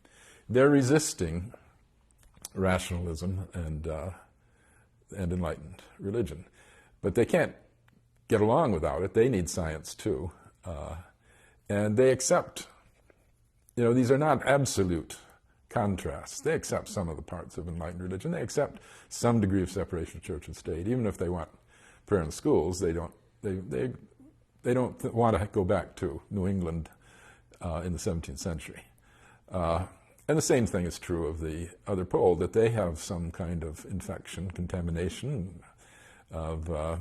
they're resisting rationalism and enlightened religion. But they can't get along without it. They need science too. And they accept, these are not absolute contrasts. They accept some of the parts of enlightened religion. They accept some degree of separation of church and state. Even if they want prayer in schools, they don't want to go back to New England in the 17th century. And the same thing is true of the other pole, that they have some kind of infection, contamination of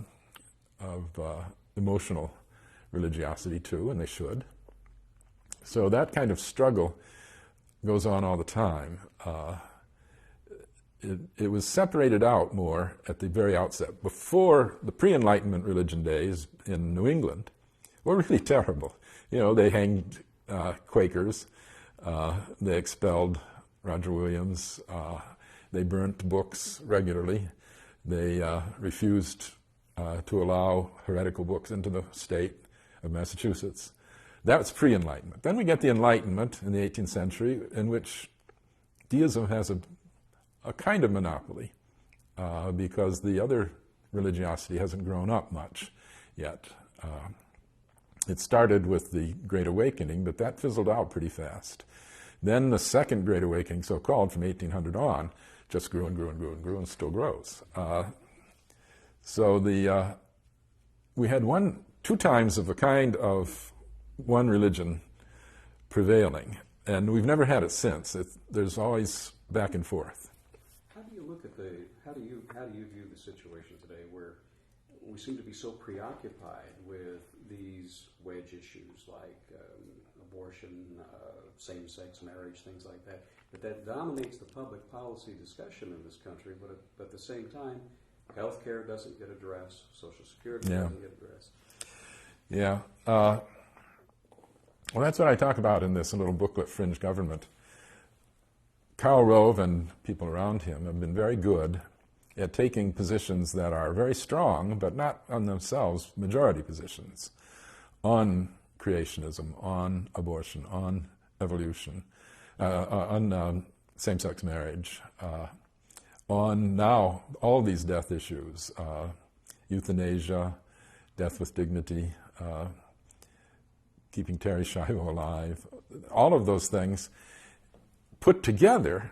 emotional religiosity too, and they should. So that kind of struggle goes on all the time. It was separated out more at the very outset. Before the pre-Enlightenment religion days in New England were really terrible. They hanged Quakers, they expelled Roger Williams, they burnt books regularly, they refused to allow heretical books into the state of Massachusetts. That's pre-Enlightenment. Then we get the Enlightenment in the 18th century, in which deism has a kind of monopoly because the other religiosity hasn't grown up much yet. It started with the Great Awakening, but that fizzled out pretty fast. Then the Second Great Awakening, so-called, from 1800 on, just grew and grew and grew and grew and still grows. So we had two times of a kind of one religion prevailing, and we've never had it since. There's always back and forth. How do you look at how do you view the situation today where we seem to be so preoccupied with these wedge issues like abortion, same-sex marriage, things like that, that dominates the public policy discussion in this country, but at the same time, health care doesn't get addressed, Social Security doesn't get addressed. Yeah. Well, that's what I talk about in this little booklet, Fringe Government. Karl Rove and people around him have been very good at taking positions that are very strong, but not on themselves majority positions, on creationism, on abortion, on evolution, on same-sex marriage, on now all these death issues, euthanasia, death with dignity, keeping Terry Schiavo alive, all of those things put together.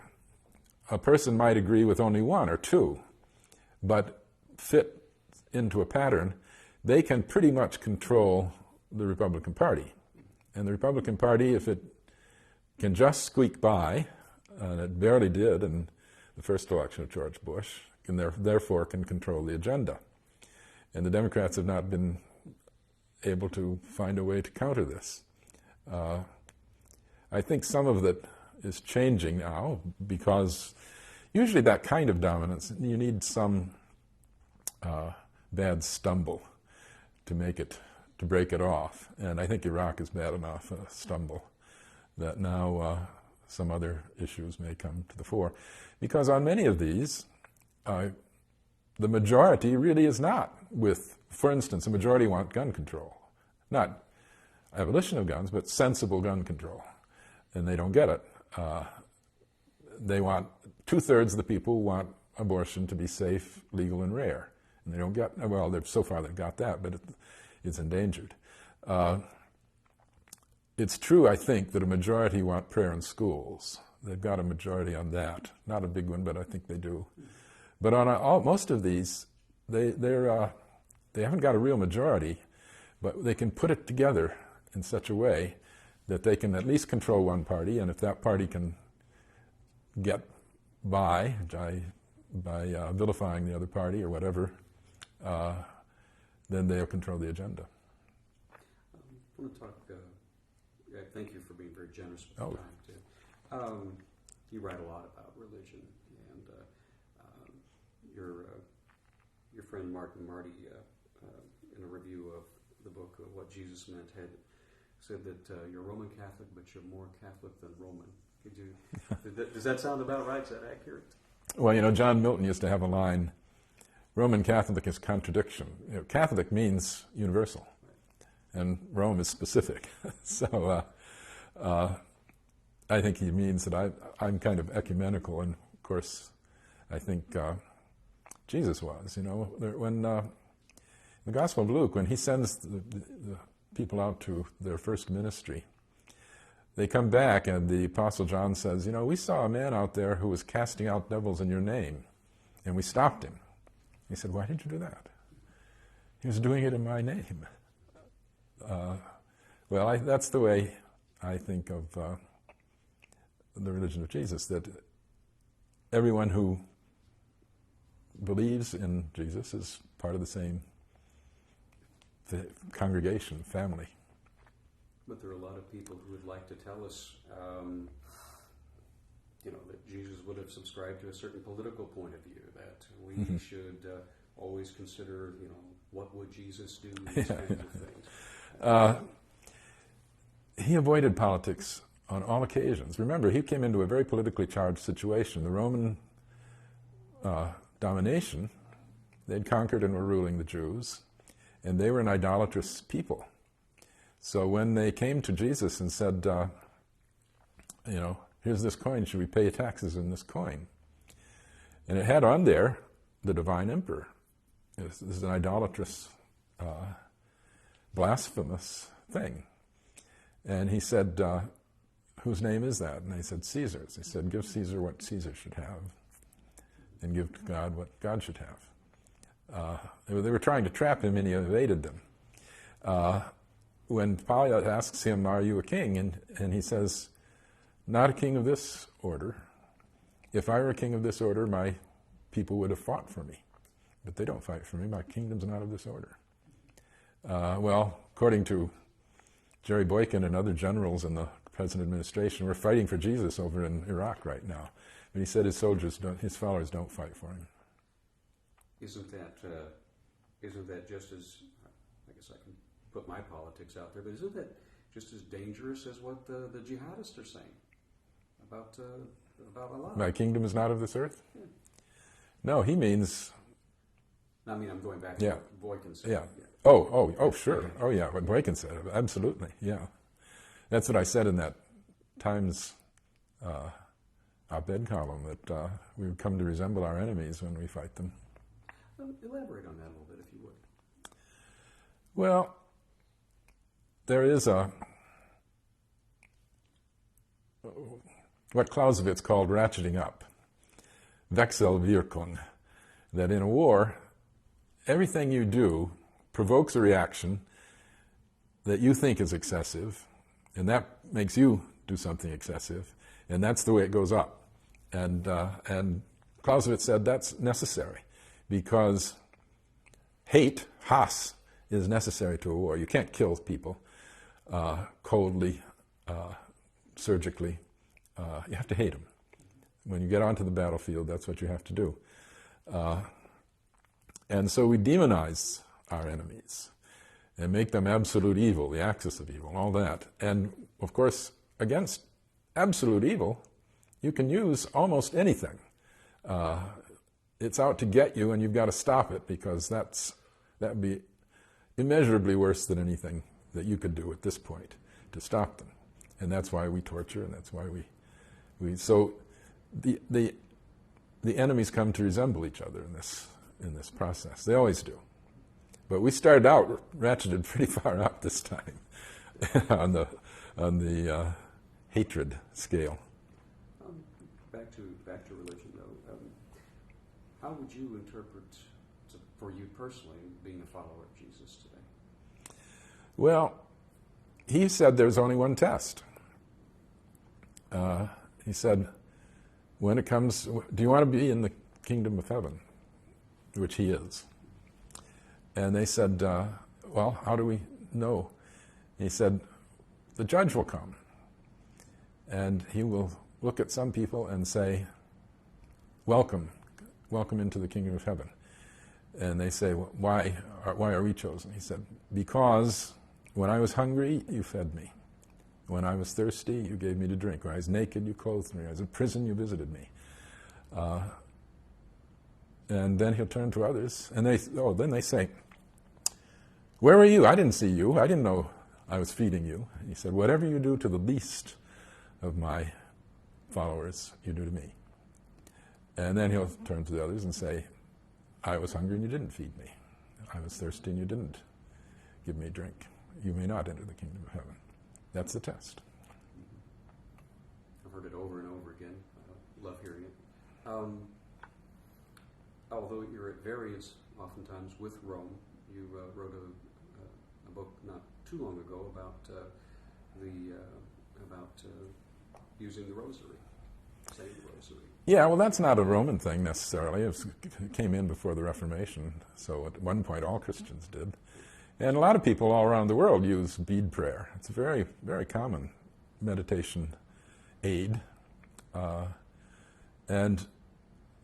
A person might agree with only one or two, but fit into a pattern. They can pretty much control the Republican Party. And the Republican Party, if it can just squeak by, and it barely did in the first election of George Bush, and therefore can control the agenda. And the Democrats have not been able to find a way to counter this. I think some of it is changing now because usually that kind of dominance, you need some bad stumble to break it off. And I think Iraq is bad enough a stumble that now some other issues may come to the fore. Because on many of these, the majority really is not with, for instance, the majority want gun control. Not abolition of guns, but sensible gun control. And they don't get it. They want, 2/3 of the people want abortion to be safe, legal, and rare. And they don't get, well, so far they've got that, but it's endangered. It's true, I think, that a majority want prayer in schools. They've got a majority on that. Not a big one, but I think they do. But on most of these, they haven't got a real majority, but they can put it together in such a way that they can at least control one party, and if that party can get by vilifying the other party or whatever, then they'll control the agenda. I want to talk, thank you for being very generous with your time, too. You write a lot about religion, and your friend Martin Marty, in a review of the book What Jesus Meant, had said that you're Roman Catholic, but you're more Catholic than Roman. Does that sound about right? Is that accurate? Well, John Milton used to have a line, Roman Catholic is contradiction. Catholic means universal, and Rome is specific. So I think he means that I'm kind of ecumenical, and of course I think Jesus was. When the Gospel of Luke, when he sends the people out to their first ministry, they come back and the Apostle John says, we saw a man out there who was casting out devils in your name, and we stopped him. He said, why did you do that? He was doing it in my name. That's the way I think of the religion of Jesus, that everyone who believes in Jesus is part of the same congregation, family. But there are a lot of people who would like to tell us, that Jesus would have subscribed to a certain political point of view, that we should always consider, what would Jesus do, these kinds of things. He avoided politics on all occasions. Remember, he came into a very politically charged situation. The Roman domination, they'd conquered and were ruling the Jews, and they were an idolatrous people. So when they came to Jesus and said, here's this coin, should we pay taxes in this coin? And it had on there the divine emperor. This is an idolatrous, blasphemous thing. And he said, whose name is that? And they said, Caesar's. He said, give Caesar what Caesar should have, and give to God what God should have. They were trying to trap him, and he evaded them. When Pilate asks him, are you a king? And he says, not a king of this order. If I were a king of this order, my people would have fought for me. But they don't fight for me. My kingdom's not of this order. According to Jerry Boykin and other generals in the present administration, we're fighting for Jesus over in Iraq right now. But he said his followers don't fight for him. Isn't that just as, I guess I can put my politics out there, but isn't that just as dangerous as what the jihadists are saying about Allah? My kingdom is not of this earth? Yeah. No, he means... I'm going back to what Boykin said. Yeah. Oh, sure. Oh, yeah, what Boykin said, absolutely, yeah. That's what I said in that Times op-ed column, that we would come to resemble our enemies when we fight them. Elaborate on that a little bit, if you would. Well, there is what Clausewitz called ratcheting up, Wechselwirkung, that in a war, everything you do provokes a reaction that you think is excessive, and that makes you do something excessive, and that's the way it goes up. And Clausewitz said that's necessary, because hate, Hass, is necessary to a war. You can't kill people coldly, surgically. You have to hate them. When you get onto the battlefield, that's what you have to do. And so we demonize our enemies and make them absolute evil, the axis of evil, all that. And, of course, against absolute evil, you can use almost anything. It's out to get you, and you've got to stop it, because that would be immeasurably worse than anything that you could do at this point to stop them. And that's why we torture, and that's why so the enemies come to resemble each other in this process. They always do. But we started out ratcheted pretty far up this time on the hatred scale. Back to religion, though. How would you interpret, for you personally, being a follower of Jesus today? Well, he said there's only one test. He said, when it comes, do you want to be in the kingdom of heaven? Which he is. And they said, well, how do we know? He said, the judge will come, and he will look at some people and say, welcome into the kingdom of heaven. And they say, why are we chosen? He said, because When I was hungry, you fed me. When I was thirsty, you gave me to drink. When I was naked, you clothed me. When I was in prison, you visited me. And then he'll turn to others, and then they say, where were you? I didn't see you. I didn't know I was feeding you. He said, whatever you do to the least of my followers, you do to me. And then he'll turn to the others and say, I was hungry and you didn't feed me. I was thirsty and you didn't give me drink. You may not enter the kingdom of heaven. That's the test. I've heard it over and over again. I love hearing it. Although you're at variance oftentimes with Rome, you wrote a book not too long ago about using the rosary, saying the rosary. Yeah, well, that's not a Roman thing necessarily. It came in before the Reformation, so at one point all Christians did. And a lot of people all around the world use bead prayer. It's a very, very common meditation aid. And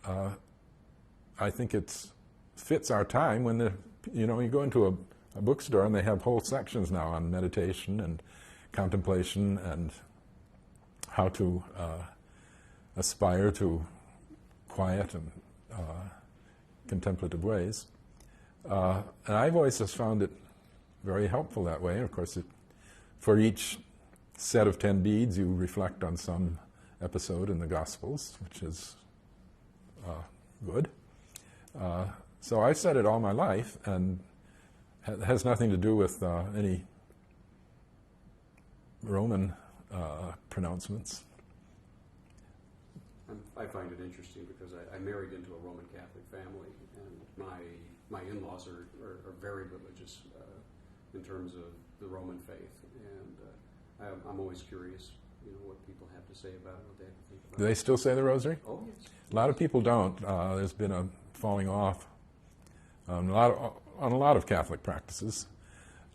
I think it fits our time when you go into a bookstore and they have whole sections now on meditation and contemplation and how to aspire to quiet and contemplative ways. And I've always just found it very helpful that way. And of course, for each set of 10 beads, you reflect on some episode in the Gospels, which is good. So I've said it all my life, and it has nothing to do with any Roman pronouncements. I find it interesting because I married into a Roman Catholic family, and my in-laws are very religious in terms of the Roman faith, and I'm always curious, what people have to say about it, what they have to think about it. Do they still say the rosary? Oh, yes. A lot of people don't. There's been a falling off on a lot of Catholic practices,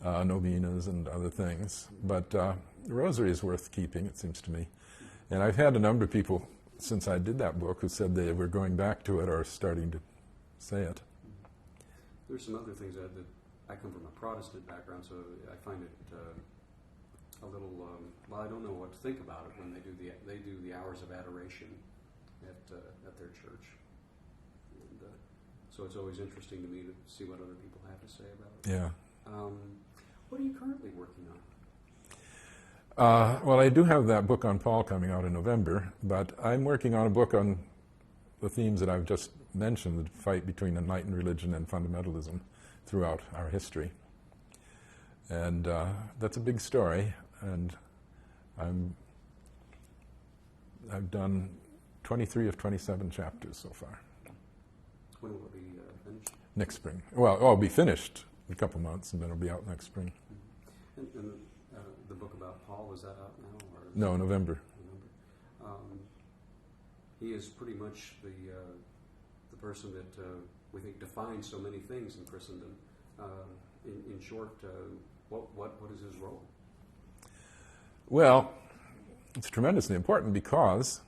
novenas and other things. But the rosary is worth keeping, it seems to me. And I've had a number of people since I did that book who said they were going back to it or starting to say it. There's some other things that I come from a Protestant background, so I find it a little. Well, I don't know what to think about it when they do the hours of adoration at their church, and so it's always interesting to me to see what other people have to say about it. Yeah. What are you currently working on? Well, I do have that book on Paul coming out in November, but I'm working on a book on the themes that I've just mentioned, the fight between enlightened religion and fundamentalism throughout our history. And that's a big story, and I've done 23 of 27 chapters so far. When will it be finished? Next spring. Well, it'll be finished in a couple months, and then it'll be out next spring. Mm-hmm. And the book about Paul, is that out now? Or No, November. He is pretty much the person that we think defines so many things in Christendom. In short, what is his role? Well, it's tremendously important because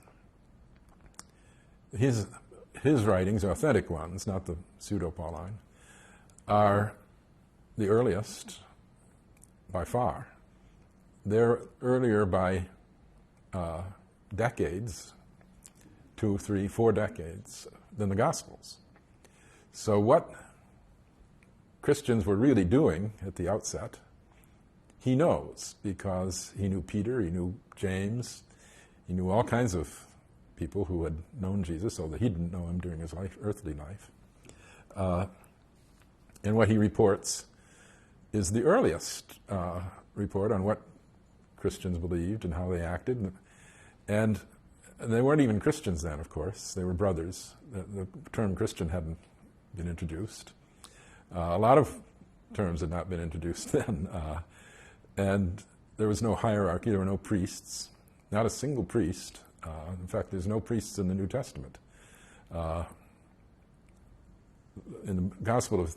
his writings, authentic ones, not the pseudo-Pauline, are the earliest by far. They're earlier by decades, 2, 3, 4 decades, than the Gospels. So what Christians were really doing at the outset, he knows, because he knew Peter, he knew James, he knew all kinds of people who had known Jesus, although he didn't know him during his earthly life. And what he reports is the earliest report on what Christians believed and how they acted. And they weren't even Christians then, of course. They were brothers. The term Christian hadn't been introduced. A lot of terms had not been introduced then. And there was no hierarchy. There were no priests. Not a single priest. In fact, there's no priests in the New Testament. In the Gospel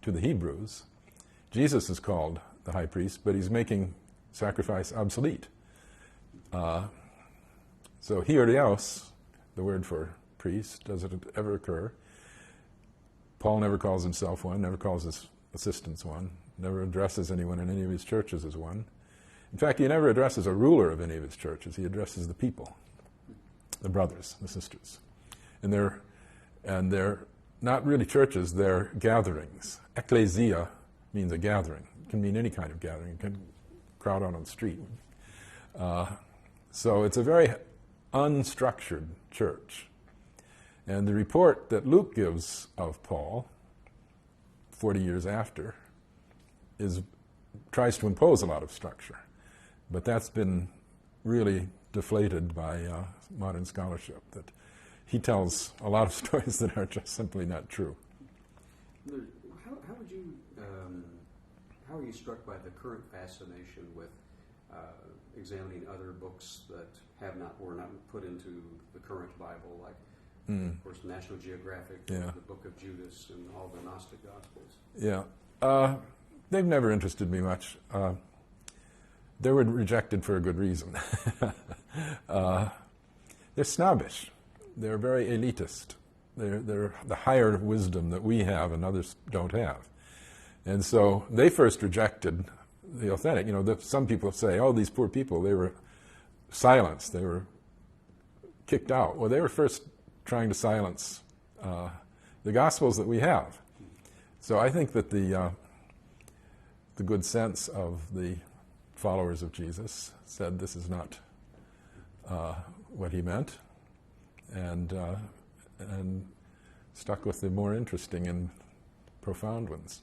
to the Hebrews, Jesus is called the high priest, but he's making sacrifice obsolete. So hiereos, the word for priest, doesn't ever occur. Paul never calls himself one, never calls his assistants one. never addresses anyone in any of his churches as one. In fact, he never addresses a ruler of any of his churches. He addresses the people, the brothers, the sisters. And they're not really churches, they're gatherings. Ecclesia means a gathering. It can mean any kind of gathering. It can crowd out on the street. So it's a very unstructured church. And the report that Luke gives of Paul, 40 years after, tries to impose a lot of structure. But that's been really deflated by modern scholarship, that he tells a lot of stories that are just simply not true. How are you struck by the current fascination with examining other books that were not put into the current Bible, like, of course, National Geographic, the Book of Judas, and all the Gnostic Gospels? Yeah. They've never interested me much. They were rejected for a good reason. They're snobbish. They're very elitist. They're the higher wisdom that we have and others don't have. And so they first rejected the authentic. Some people say, oh, these poor people, they were silenced. They were kicked out. Well, they were first trying to silence the Gospels that we have. So I think that the good sense of the followers of Jesus said this is not what he meant, and stuck with the more interesting and profound ones.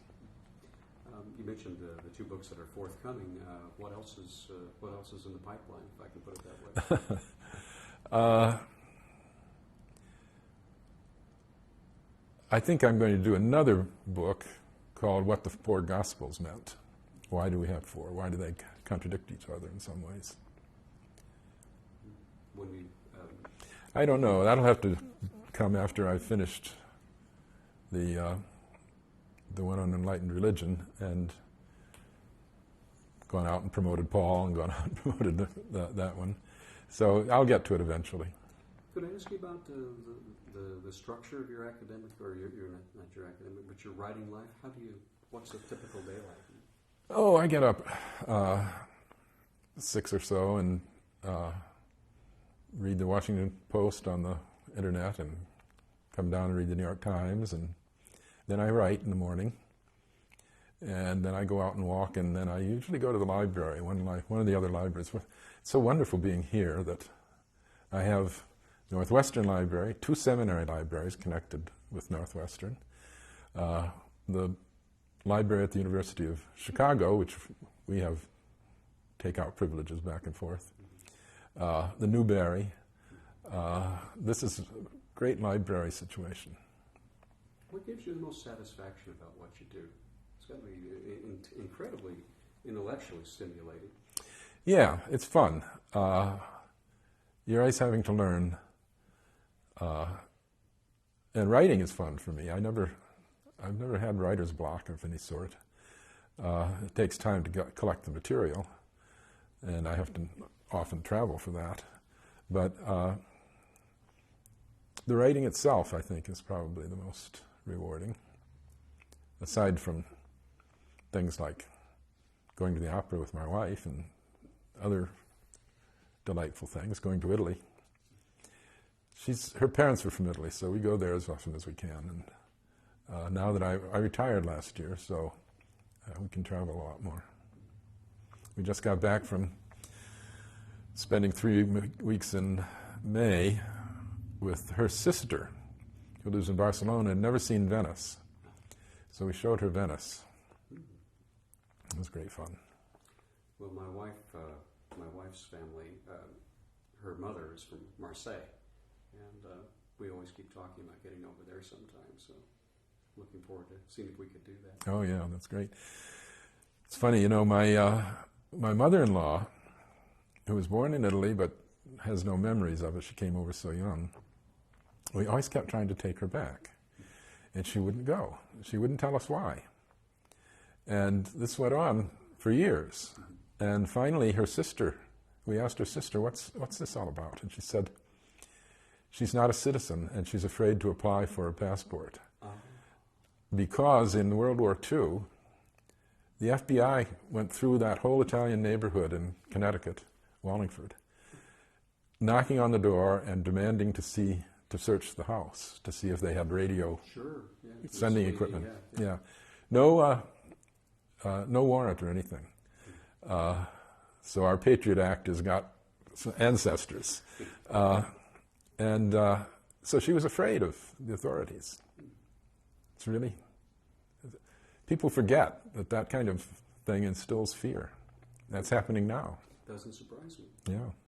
You mentioned the two books that are forthcoming. What else is in the pipeline, if I can put it that way? I think I'm going to do another book called What the Four Gospels Meant. Why do we have four? Why do they contradict each other in some ways? I don't know. That'll have to come after I've finished the one on enlightened religion and gone out and promoted Paul and gone out and promoted that one. So I'll get to it eventually. Could I ask you about the structure of your academic, or your not your academic, but your writing life? What's a typical day like? Oh, I get up 6 or so and read the Washington Post on the internet and come down and read the New York Times, and then I write in the morning, and then I go out and walk, and then I usually go to the library, one of the other libraries. It's so wonderful being here that I have Northwestern Library, 2 seminary libraries connected with Northwestern, the library at the University of Chicago, which we have take-out privileges back and forth, the Newberry. This is a great library situation. What gives you the most satisfaction about what you do? It's got to be incredibly intellectually stimulating. Yeah, it's fun. You're always having to learn. And writing is fun for me. I've never had writer's block of any sort. It takes time to collect the material, and I have to often travel for that. But the writing itself, I think, is probably the most rewarding, aside from things like going to the opera with my wife and other delightful things, going to Italy. Her parents were from Italy, so we go there as often as we can. And now that I retired last year, so we can travel a lot more. We just got back from spending 3 weeks in May with her sister, who lives in Barcelona and never seen Venice. So we showed her Venice. It was great fun. Well, my wife's family, her mother is from Marseille, and we always keep talking about getting over there sometime. So, looking forward to seeing if we could do that. Oh yeah, that's great. It's funny, my mother-in-law, who was born in Italy but has no memories of it. She came over so young. We always kept trying to take her back, and she wouldn't go. She wouldn't tell us why. And this went on for years. And finally, we asked her sister, what's this all about? And she said, she's not a citizen, and she's afraid to apply for a passport. Because in World War II, the FBI went through that whole Italian neighborhood in Connecticut, Wallingford, knocking on the door and demanding to search the house to see if they had radio Sure. Yeah. sending equipment. Yeah. No warrant or anything. So our Patriot Act has got some ancestors. So she was afraid of the authorities. It's really, people forget that kind of thing instills fear. That's happening now. Doesn't surprise me. Yeah.